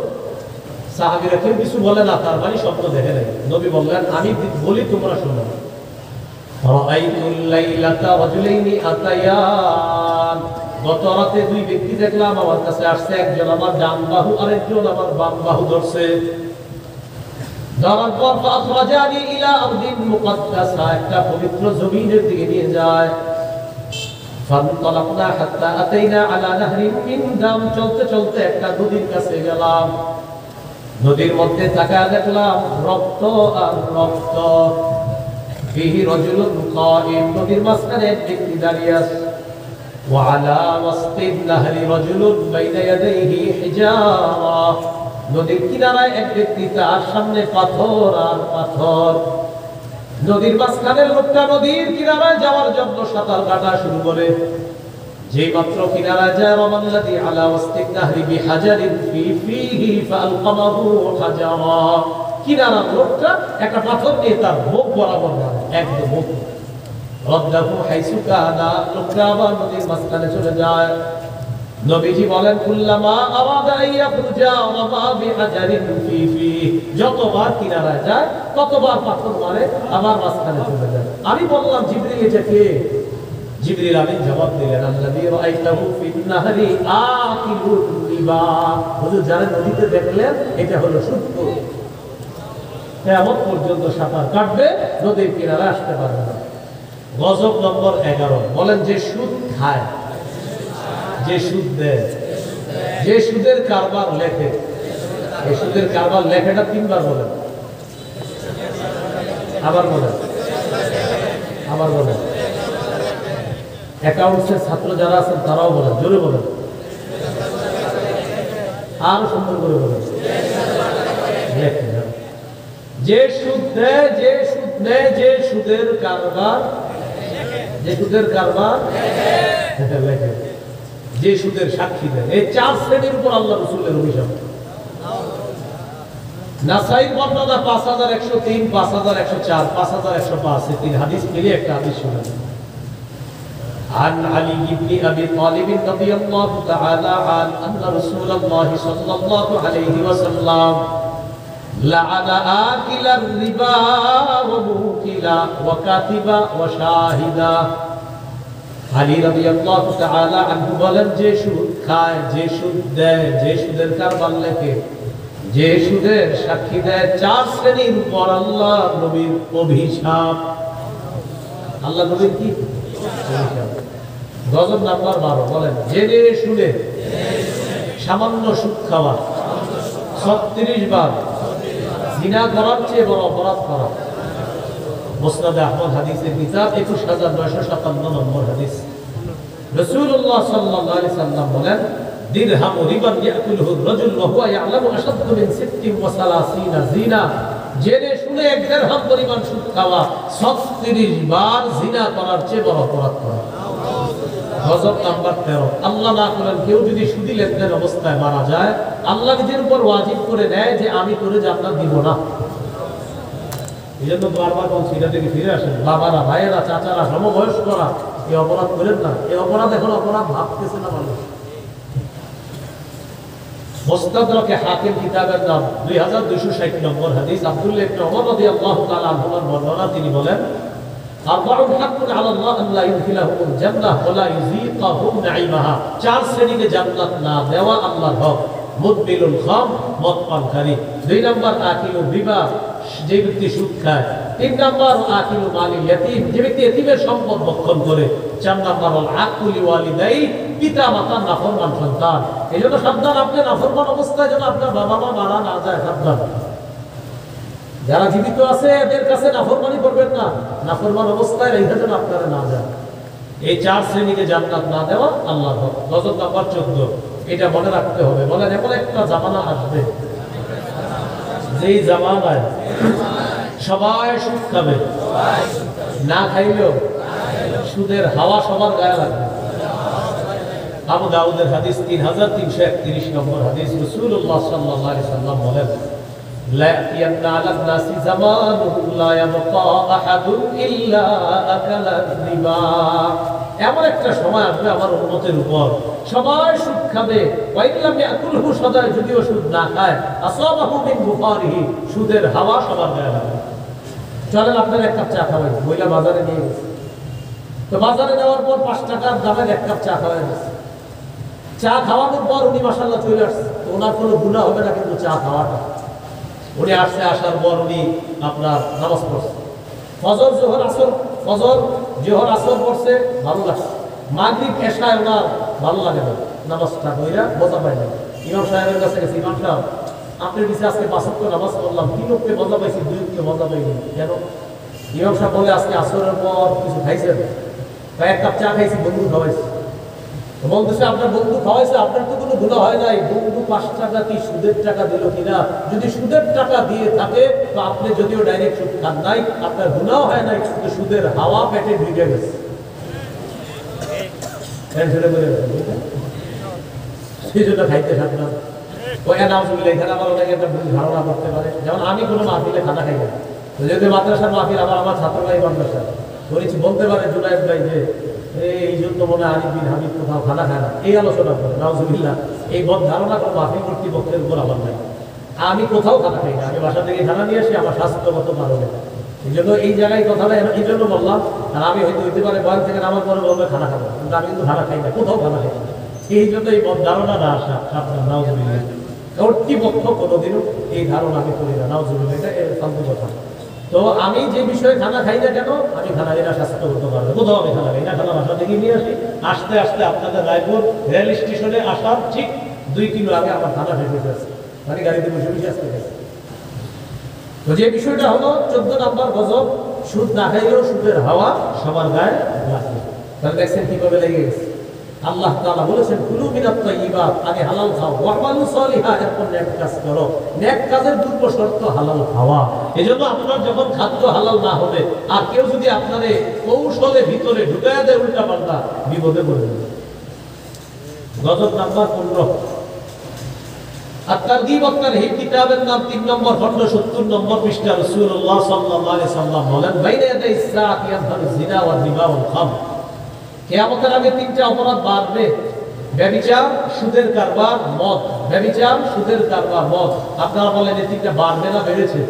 সাহাবীরা কেউ কিছু বলে না, তার মানে স্বপ্ন দেখে নাই। নবী বললেন, আমি বলি তোমরা শোনো। রাআইতুল লাইলাতা রাজুলাইনি আতায়ান, গত রাতে 2 ব্যক্তি দেখলাম আমার কাছে আসছে। একজন আমার ডান বাহু, আরেকজন আমার বাম বাহু ধরছে। ধরার পর ফাখরাজানি ইলা আরদিন মুকদ্দাসা, একটা পবিত্র জমিনের দিকে নিয়ে যায়। ফানতালাকনা হাত্তা আতাইনা আলা নাহরিন মিন দাম, চলতে চলতে একটা নদীর কাছে গেলাম। নদীর মধ্যে তাকায় দেখলাম রক্ত আর রক্ত। ফিহি রাজুলুন কাইম, নদীর মাঝখানে এক ব্যক্তি দাঁড়িয়ে আছে। ওয়া আলা ওয়াসতিন নাহরি রাজুলুন বাইনা ইয়াদাইহি হিজারা, নদীর কিনারায় এক ব্যক্তি, তার সামনে পাথর আর পাথর। নদীর মাঝখানের লোকটা নদীর কিনারায় যাওয়ার জন্য সাঁতার কাটা শুরু করে। যেই মাত্র কিনারায় যায়, রামাল্লাযী আলা ওয়াসতিন নাহরি বিহাজারিন ফিহি ফাআলকামাহু হাজারা, কিনারার লোকটা একটা পাথর নিয়ে তার মুখ বরাবর মারে, একদম মুখ। রদ্দাহু হাইসু কানা, লোকটা আবার নদীর মাঝখানে চলে যায়। নবীজি বলেন, কুল্লামা আরাদা আইয়াখরুজা রামা বিহাজারিন ফিহি, যতবার কিনারায় যায় ততবার পাথর মারে, আবার মাঝখানে চলে যায়। আমি বললাম, জিবরিল এটা কে? জিবরিল আমিন জবাব দিলেন, আল্লাযী রাআইতাহু ফিন নাহরি আকিলুর রিবা, হুজুর যারা নদীতে দেখলেন এটা হলো সুদখোর। কিয়ামত পর্যন্ত সাঁতার কাটবে, নদীর কিনারে আসতে পারবে না। গজব নম্বর 11, বলেন যে সুদ খায়, যে সুদ দেয়, যে সুদের কারবার লেখে। এই সুদের কারবার লেখেটা 3 বার বলেন, আবার বলেন, আবার বলেন। অ্যাকাউন্টসের ছাত্র যারা আছেন তারাও বলেন, জোরে বলেন, আরো সুন্দর করে বলেন। যে সুদ দেয়, যে সুদ নেয়, যে সুদের কারবার, যে সুদের কারবার লেখে, যে সুদের সাক্ষী দেয়, এই 4 শ্রেণীর উপর আল্লাহ রাসূলের অভিশাপ। নাসাই বর্ণনা 5103, 5104, 5105, এই 3 হাদিস মিলিয়ে একটা হাদিস শুনুন। عن علي بن أبي طالب رضي الله تعالى عنه أن رسول الله صلى الله عليه وسلم لعن آكل الربا وموكلا وكاتبا وشاهدا। আলী রাদিয়াল্লাহু তাআলা আনহু বলেন, যে সুদ খায়, যে সুদ দেয়, যে সুদের কারবার লেখে, যে সুদের সাক্ষী দেয়, 4 শ্রেণীর উপর আল্লাহ নবীর অভিশাপ। আল্লাহ নবীর কি অভিশাপ? গজব নাম্বার 12 বলেন, জেনে শুনে সামান্য সুদ খাওয়া, 36 বার জিনা করার চেয়ে বড় অপরাধ করা। মুসনাদে আহমদ হাদিসের কিতাব 21957 নম্বর হাদিস। রাসূলুল্লাহ সাল্লাল্লাহু আলাইহি সাল্লাম বলেন, দিরহাম রিবান ইয়াকুলহু রাজুল ওয়া হুয়া ইয়ালামু আশাদ্দু মিন 36 জিনা। জেনে শুনে 1 দিরহাম পরিমাণ সুদ খাওয়া 36 বার জিনা করার চেয়ে বড় অপরাধ করা। গজব নাম্বার 13, আল্লাহ না করেন কেউ যদি সুদি লেনদেন অবস্থায় মারা যায়, আল্লাহ নিজের উপর ওয়াজিব করে নেয় যে আমি তোরে জান্নাত দিব না। এই জন্য বারবার বলছি, এটা থেকে ফিরে আসেন বাবারা, ভাইয়েরা, চাচারা, সমবয়স্করা, এই অপরাধ করেন না। এই অপরাধ এখন অপরাধ ভাবতেছে না মানুষ। মুস্তাদরাকে হাকিম কিতাবের নাম 2260 নম্বর হাদিস। আব্দুল্লাহ ইবনে ওমর রাদিয়াল্লাহু তাআলা আনহুর বর্ণনা, তিনি বলেন, আরবাউন হাক্কুন আলাল্লাহ আন লা ইউদখিলাহুমুল জান্নাহ ওয়া লা ইউযীকাহুম নাঈমাহা। 4 শ্রেণীকে জান্নাত না দেওয়া আল্লাহর হক। মুদবিলুল খাম, মদ পানকারী। 2 নাম্বার আকিলু রিবা, যে ব্যক্তি সুদ খায়। 3 নাম্বার আকিলু মালিল ইয়াতীম, যে ব্যক্তি এতিমের সম্পদ ভক্ষণ করে। 4 নাম্বার আল আকুলি ওয়ালিদাই, পিতা মাতার নাফরমান সন্তান। এজন্য সাবধান, আপনি নাফরমান অবস্থায় যেন আপনার বাবা মা মারা না যায়, সাবধান। যারা জীবিত আছে এদের কাছে নাফরমানি করবেন না, নাফরমান অবস্থায় রেখে যেন আপনারা না যায়। এই 4 শ্রেণীকে জান্নাত না দেওয়া আল্লাহর হক। গজব নাম্বার 14, এটা মনে রাখতে হবে। বলেন, এমন একটা জামানা আসবে যেই জামানায় সবাই সুদ খাবে, না খাইলেও সুদের হাওয়া সবার গায়ে লাগবে। আবু দাউদের হাদিস 3331 নম্বর হাদিস। রাসূলুল্লাহ সাল্লাল্লাহু আলাইহি সাল্লাম বলেন, লা ইয়াতিয়ান্না আলান নাসি জামানুন লা ইয়াবকা আহাদুন ইল্লা আকালা রিবা। এমন একটা সময় আসবে আমার উম্মতের উপর সবাই সুদ খাবে। ওয়াইল্লাম ইয়াকুলহু, সদায় যদিও সুদ না খায়, আসাবাহু মিন বুখারিহি, সুদের হাওয়া সবার গায়ে লাগবে। চলেন আপনার 1 কাপ চা খাবেন, মহিলা বাজারে নিয়ে গেছে। তো বাজারে নেওয়ার পর 5 টাকার দামের 1 কাপ চা খাওয়া গেছে। চা খাওয়ানোর পর উনি মাশাআল্লাহ চলে আসছে। তো ওনার কোনো গুনাহ হবে না, কিন্তু চা খাওয়াটা। উনি আসছে, আসার পর উনি আপনার নামাজ পড়ছে। ফজর জোহর আসর, ফজর জোহর আসর পড়ছে, ভালো লাগছে। মাগরিব এশায় ওনার ভালো লাগে না, নামাজটা কইরা মজা পায় না। ইমাম সাহেবের কাছে গেছে, ইমাম সাহেব আপনার পিছিয়ে আজকে 5 ওয়াক্ত নামাজ পড়লাম, 3 ওয়াক্তে মজা পাইছি, 2 ওয়াক্তে মজা পাইনি কেন? ইমাম সাহেব বলে, আজকে আসরের পর কিছু খাইছেন? 1 কাপ চা খাইছি, বন্ধু খাওয়াইছি। বলতেছে, আপনার বন্ধু খাওয়াইছে, আপনার তো কোনো গুনাহ হয় নাই। বন্ধু 5 টাকা কি সুদের টাকা দিল কিনা? যদি সুদের টাকা দিয়ে থাকে তো আপনি যদিও ডাইরেক্ট সুদ খান নাই, আপনার গুনাহ হয় নাই, কিন্তু সুদের হাওয়া পেটে ঢুকে গেছে। সেই জন্য খাইতে থাকলাম। ওই নাউজুবিল্লাহ, এখানে আমার অনেকে একটা ভুল ধারণা করতে পারে। যেমন আমি কোনো মাহফিলে খানা খাই না, তো যদি মাদ্রাসার মাহফিল, আমার ছাত্র ভাই মাদ্রাসা বলেছি, বলতে পারে জুনায়েদ ভাই যে এই জন্য মনে আরিফ বিন হাবিব কোথাও খানা খায় না, এই আলোচনা করে। নাউজুবিল্লাহ, এই বদ ধারণা কোনো মাহফিল কর্তৃপক্ষের উপর আমার নাই। আমি কোথাও খানা খাই না, আমি বাসা থেকে খানা নিয়ে আসি আমার স্বাস্থ্যগত কারণে। এই জন্য এই জায়গায় কথাটা এই জন্য বললাম। আর আমি হইতে পারে বয়ান থেকে নামার পরে বলবে খানা খাবো, কিন্তু আমি কিন্তু খানা খাই না, কোথাও খানা খাই না। এই জন্য এই বদ ধারণা না আসা, সাবধান। নাউজুবিল্লাহ, কর্তৃপক্ষ কোনোদিনও এই ধারণা আমি করি না। নাউজুবিল্লাহ, এটা ফালতু কথা। তো আমি যে বিষয়ে খানা খাই না কেন, আমি খানা খাই না স্বাস্থ্যগত কারণে, কোথাও আমি খানা খাই না। খানা বাসা থেকে নিয়ে আসি, আসতে আসতে আপনাদের রায়পুর রেল স্টেশনে আসার ঠিক 2 কিলো আগে আমার খানা শেষ হয়ে গেছে, মানে গাড়িতে বসে বসে আসতে গেছে। তো যে বিষয়টা হলো 14 নম্বর গজব, সুদ না খাইলেও সুদের হাওয়া সবার গায়ে লাগবে। তাহলে দেখছেন কিভাবে লেগে গেছে। আল্লাহ তাআলা বলেছেন কুলু মিনাত তাইয়্যিবাত, আগে হালাল খাও, ওয়ামালু সলিহা, এরপর নেক কাজ করো। নেক কাজের পূর্ব শর্ত হালাল খাওয়া। এজন্য আপনার যখন খাদ্য হালাল না হবে আর কেউ যদি আপনারে কৌশলে ভিতরে ঢুকায়া দেয় উল্টা পাল্টা, বিপদে পড়ে যাবে। গজব নাম্বার 15। at-Targhib wat-Tarhib কিতাবের নাম 3 নম্বর খণ্ড 70 নম্বর পৃষ্ঠা। রাসূলুল্লাহ সাল্লাল্লাহু আলাইহি সাল্লাম বলেন, বাইনা ইয়াদাই ইস-সাআতি ইয়াযহারু যিনা ওয়া রিবা ওয়াল খামর। কিয়ামতের আগে তিনটা অপরাধ বাড়বে: ব্যভিচার, সুদের কারবার, মদ। ব্যভিচার, সুদের কারবার, মদ। আপনারা বলেন এই তিনটা বাড়বে না বেড়েছে?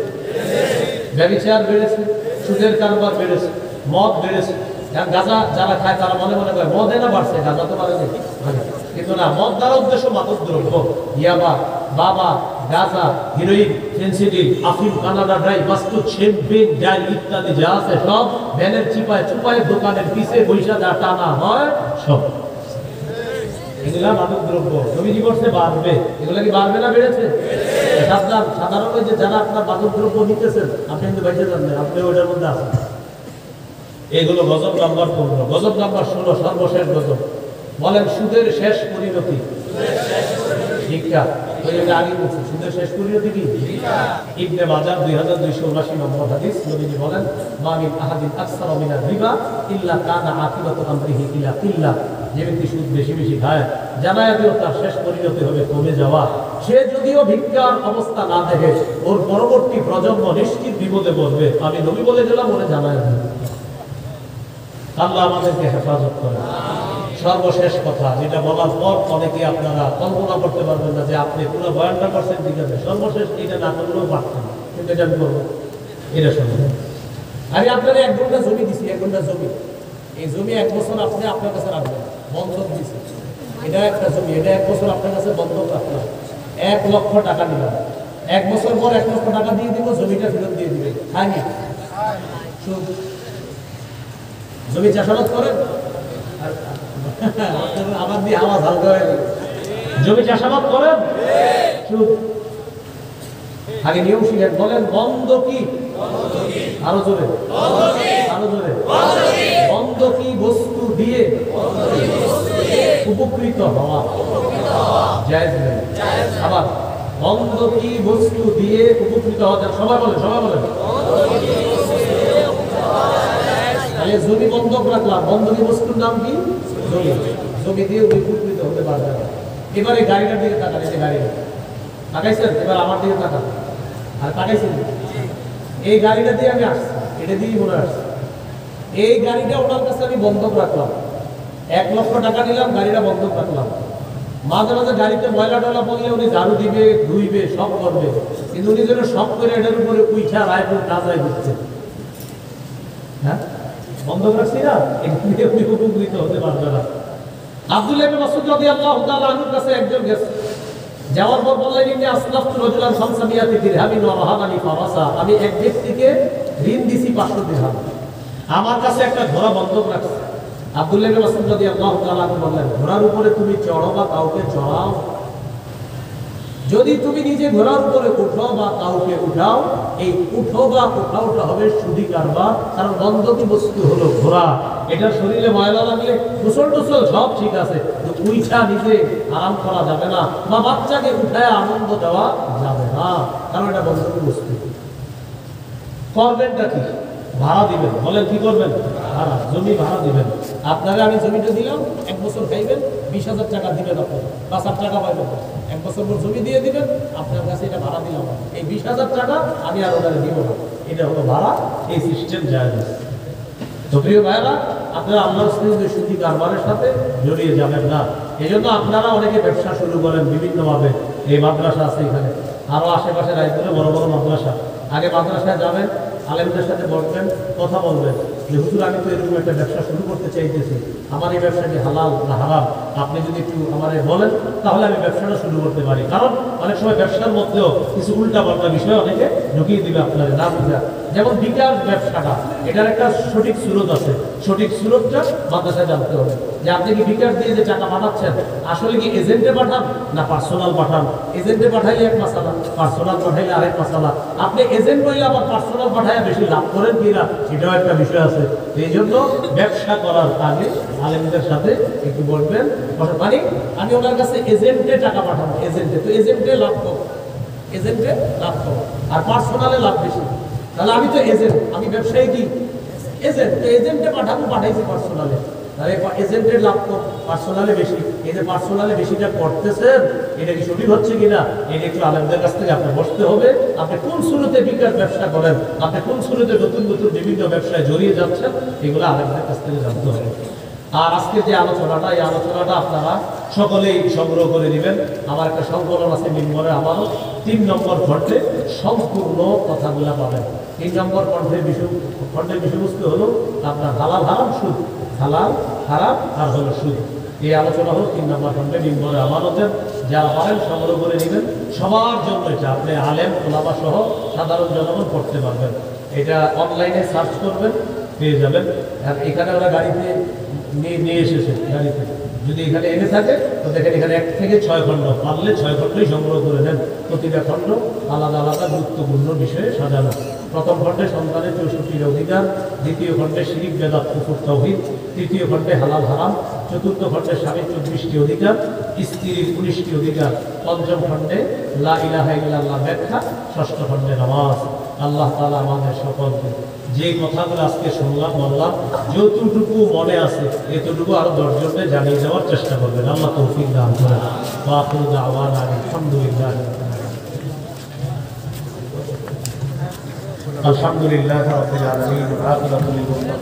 ব্যভিচার বেড়েছে, সুদের কারবার বেড়েছে, মদ বেড়েছে। গাঁজা যারা খায় তারা মনে মনে করে মদে না বাড়ছে, গাঁজা তো বাড়ে নাকি? কিন্তু না, মদ দ্বারা উদ্দেশ্য মাদক দ্রব্য, ইয়াবা, বাবা, গাঁজা, হিরোইন, ফেন্সিডিল, আফিম, কানাডা ড্রাই, মাস্তুদ, শ্যাম্পেন, ডাইল ইত্যাদি যা আছে সব ভ্যানের চিপায় চুপায় দোকানের পিছে বৈশা যা টানা হয় সব এগুলা মাদক দ্রব্য। তুমি কি করছে? বাড়বে। এগুলা কি বাড়বে না বেড়েছে? সাধারণ যে যারা আপনার মাদক দ্রব্য নিতেছেন আপনি কিন্তু বেঁচে যান না, আপনি ওইটার মধ্যে আছেন। এগুলো গজব নাম্বার 15। গজব নাম্বার 16, সর্বশেষ গজব। বলেন সুদের শেষ পরিণতি ভিক্ষা। ওই আগে বলছি সুদের শেষ পরিণতি কি? ইবনে মাজাহ 2279 নম্বর হাদিস। নবীজি বলেন, মা মিন আহাদিন আকসারা মিনার রিবা ইল্লা কানা আকিবাতু আমরিহি ইলা কিল্লাহ। যে ব্যক্তি সুদ বেশি বেশি খায় জানায়া দিও তার শেষ পরিণতি হবে কমে যাওয়া। সে যদিও ভিক্ষার অবস্থা না দেখে ওর পরবর্তী প্রজন্ম নিশ্চিত বিপদে পড়বে। আমি নবী বলে গেলাম, ওরে জানায়া দিও। আল্লাহ আমাদেরকে হেফাজত করে। সর্বশেষ কথা যেটা বলার পর অনেকে আপনারা কল্পনা করতে পারবেন না যে আপনি পুরো বয়ানটা করছেন, ঠিক আছে, সর্বশেষ এটা না করলেও পারতেন, কিন্তু এটা আমি করবো। এটা শুনবেন, আমি আপনারা 1 ঘন্টা জমি দিছি, 1 ঘন্টা জমি। এই জমি 1 বছর আপনি আপনার কাছে রাখবেন, বন্ধক দিছি। এটা একটা জমি, এটা 1 বছর আপনার কাছে বন্ধক রাখলাম, 1 লক্ষ টাকা নিলাম। 1 বছর পর 1 লক্ষ টাকা দিয়ে দিব, জমিটা ফেরত দিয়ে দিবে। হয়নি? জমি চাষাবাদ করেন, আবার দিয়ে আওয়াজ হালকা হয়ে গেল। জমি চাষাবাদ করেন, আগে নিয়ম শিখেন। বলেন বন্ধকি, আরো জোরে, আরো জোরে। বন্ধকি বস্তু দিয়ে উপকৃত হওয়া জায়েজ নেই। আবার বন্ধকি বস্তু দিয়ে উপকৃত হওয়া, সবাই বলেন, সবাই বলেন। জমি বন্ধক রাখলাম, বন্ধকি বস্তুর নাম কি? জমি। জমি দিয়ে উপকৃত হতে পারবে না। এবারে গাড়িটার দিকে তাকান, এই যে গাড়িটা তাকাইছেন, এবার আমার দিকে তাকান। আর তাকাইছেন, এই গাড়িটা দিয়ে আমি আসছি, এটা দিয়েই মনে আসছি। এই গাড়িটা ওনার কাছে আমি বন্ধক রাখলাম, 1 লক্ষ টাকা নিলাম, গাড়িটা বন্ধক রাখলাম। মাঝে মাঝে গাড়িতে ময়লা টয়লা পড়লে উনি ঝাড়ু দিবে, ধুইবে, সব করবে, কিন্তু উনি যেন সব করে এটার উপরে উইঠা রায়পুর কাজায় ঘুরছে। হ্যাঁ, বন্ধক রাখছি না, উনি উপকৃত হতে পারবে না। আব্দুল্লাহ ইবনে মাসউদ রাদিয়াল্লাহু তাআলা আনহুর কাছে একজন গেছে, যাওয়ার পর বললেন, ইন্নী আসলাফতু রাজুলান 500 দিরহামিন ওয়া ওয়াহাবানি ফারাসা। আমি এক ব্যক্তিকে ঋণ দিছি 500 দিরহাম, আমার কাছে একটা ঘোড়া বন্ধক রাখছে। আব্দুল্লাহ ইবনে মাসউদ রাদিয়াল্লাহু তাআলা আনহু বললেন, ঘোড়ার উপরে তুমি চড়ো বা কাউকে চড়াও, যদি তুমি নিজে ঘোড়ার উপরে উঠো বা কাউকে উঠাও, এই উঠো বা উঠাওটা হবে সুদি কারবার। কারণ বন্ধকি বস্তু হলো ঘোড়া, এটা শরীরে ময়লা লাগলে গোসল টোসল সব ঠিক আছে, উইঠা নিজে আরাম করা যাবে না, বা বাচ্চাকে উঠায় আনন্দ দেওয়া যাবে না, কারণ এটা বন্ধকি বস্তু। করবেনটা কি? ভাড়া দিবেন। বলেন কি করবেন? ভাড়া, জমি ভাড়া দিবেন। আপনাকে আমি জমিটা দিলাম, 1 বছর খাইবেন, 20,000 টাকা দিবেন, আপনি 5,000 টাকা পাইবেন। 1 বছর পর জমি দিয়ে দিবেন, আপনার কাছে এটা ভাড়া দিলাম, এই 20,000 টাকা আমি আর ওনারে দিব না, এটা হলো ভাড়া। এই সিস্টেম জায়েজ। তো প্রিয় ভাইরা, আপনারা আল্লাহর সুদি কারবারের সাথে জড়িয়ে যাবেন না। এই জন্য আপনারা অনেকে ব্যবসা শুরু করেন বিভিন্নভাবে। এই মাদ্রাসা আছে এখানে, আরো আশেপাশে রাজ্যে বড় বড় মাদ্রাসা। আগে মাদ্রাসায় যাবেন, আলেমদের সাথে বসবেন, কথা বলবেন যে হুজুর আমি তো এরকম একটা ব্যবসা শুরু করতে চাইতেছি, আমার এই ব্যবসাটি হালাল না হারাম, আপনি যদি একটু আমারে বলেন তাহলে আমি ব্যবসাটা শুরু করতে পারি। কারণ অনেক সময় ব্যবসার মধ্যেও কিছু উল্টাপাল্টা বিষয় অনেকে ঢুকিয়ে দিবে আপনার না বুঝা। যেমন বিকাশ ব্যবসাটা, এটার একটা সঠিক সুরত আছে, সঠিক সুরতটা মাদ্রাসায় জানতে হবে। যে আপনি কি বিকাশ দিয়ে যে টাকা পাঠাচ্ছেন, আসলে কি এজেন্টে পাঠান না পার্সোনাল পাঠান? এজেন্টে পাঠাইলে এক মাসালা, পার্সোনাল পাঠাইলে আরেক মাসালা। আপনি এজেন্ট হইলে আবার পার্সোনাল পাঠাইয়া বেশি লাভ করেন কিনা, সেটাও একটা বিষয় আছে। আছে। এই জন্য ব্যবসা করার আগে আলেমদের সাথে একটু বলবেন, মানে আমি ওনার কাছে এজেন্টে টাকা পাঠাবো, এজেন্টে তো এজেন্টে লাভ করবো, এজেন্টে লাভ করবো, আর পার্সোনালে লাভ বেশি। তাহলে আমি তো এজেন্ট, আমি ব্যবসায়ী কি এজেন্ট, তো এজেন্টে পাঠাবো, পাঠাইছি পার্সোনালে, তাহলে এজেন্টের লাভ তো পার্সোনালে বেশি। এই যে পার্সোনালে বেশিটা করতেছেন, এটা কি সঠিক হচ্ছে কিনা, এটা একটু আলেমদের কাছ থেকে আপনার বসতে হবে। আপনি কোন শুরুতে বিকাশ ব্যবসা করেন, আপনি কোন শুরুতে নতুন নতুন বিভিন্ন ব্যবসায় জড়িয়ে যাচ্ছেন, এগুলো আলেমদের কাছ থেকে জানতে হবে। আর আজকের যে আলোচনাটা, এই আলোচনাটা আপনারা সকলেই সংগ্রহ করে নেবেন। আমার একটা সংকলন আছে মিম্বরে, আমারও 3 নম্বর খণ্ডে সম্পূর্ণ কথাগুলো পাবেন। 3 নম্বর খণ্ডের বিষয়বস্তু হলো আপনার হালাল হারাম সুদ, হালাল হারাম আর হলো সুদ। এই আলোচনা হলো 3 নম্বর খণ্ডে মিম্বরে আমানতের। যারা পারেন সংগ্রহ করে নেবেন, সবার জন্য এটা। আপনি আলেম ওলামা সহ সাধারণ জনগণ পড়তে পারবেন। এটা অনলাইনে সার্চ করবেন, পেয়ে যাবেন। আর এখানে ওরা গাড়িতে নিয়ে এসেছে, গাড়িতে যদি এখানে এনে থাকে তো দেখেন এখানে 1 থেকে 6 খণ্ড, পারলে 6 খণ্ডই সংগ্রহ করে নেন। প্রতিটা খণ্ড আলাদা আলাদা গুরুত্বপূর্ণ বিষয়ে সাজানো। প্রথম খণ্ডে সন্তানের 64টি অধিকার, দ্বিতীয় খণ্ডে শিরিক বেদাত কুফর তাওহীদ, তৃতীয় খণ্ডে হালাল হারাম, চতুর্থ খণ্ডে স্বামীর 24টি অধিকার, স্ত্রীর 19টি অধিকার, পঞ্চম খণ্ডে লা ইলাহা ইল্লাল্লাহ ব্যাখ্যা, ষষ্ঠ খণ্ডে নামাজ। আল্লাহ তাআলা আমাদের সকলকে যে কথাগুলো আজকে শুনলাম বললাম, যতটুকু মনে আছে এতটুকু আরো 10 জনকে জানিয়ে দেওয়ার চেষ্টা করবেন। আল্লাহ তৌফিক দান করেন। ওয়া আখিরু দাওয়ানা আলহামদুলিল্লাহ, আলহামদুলিল্লাহ রাব্বিল আলামিন।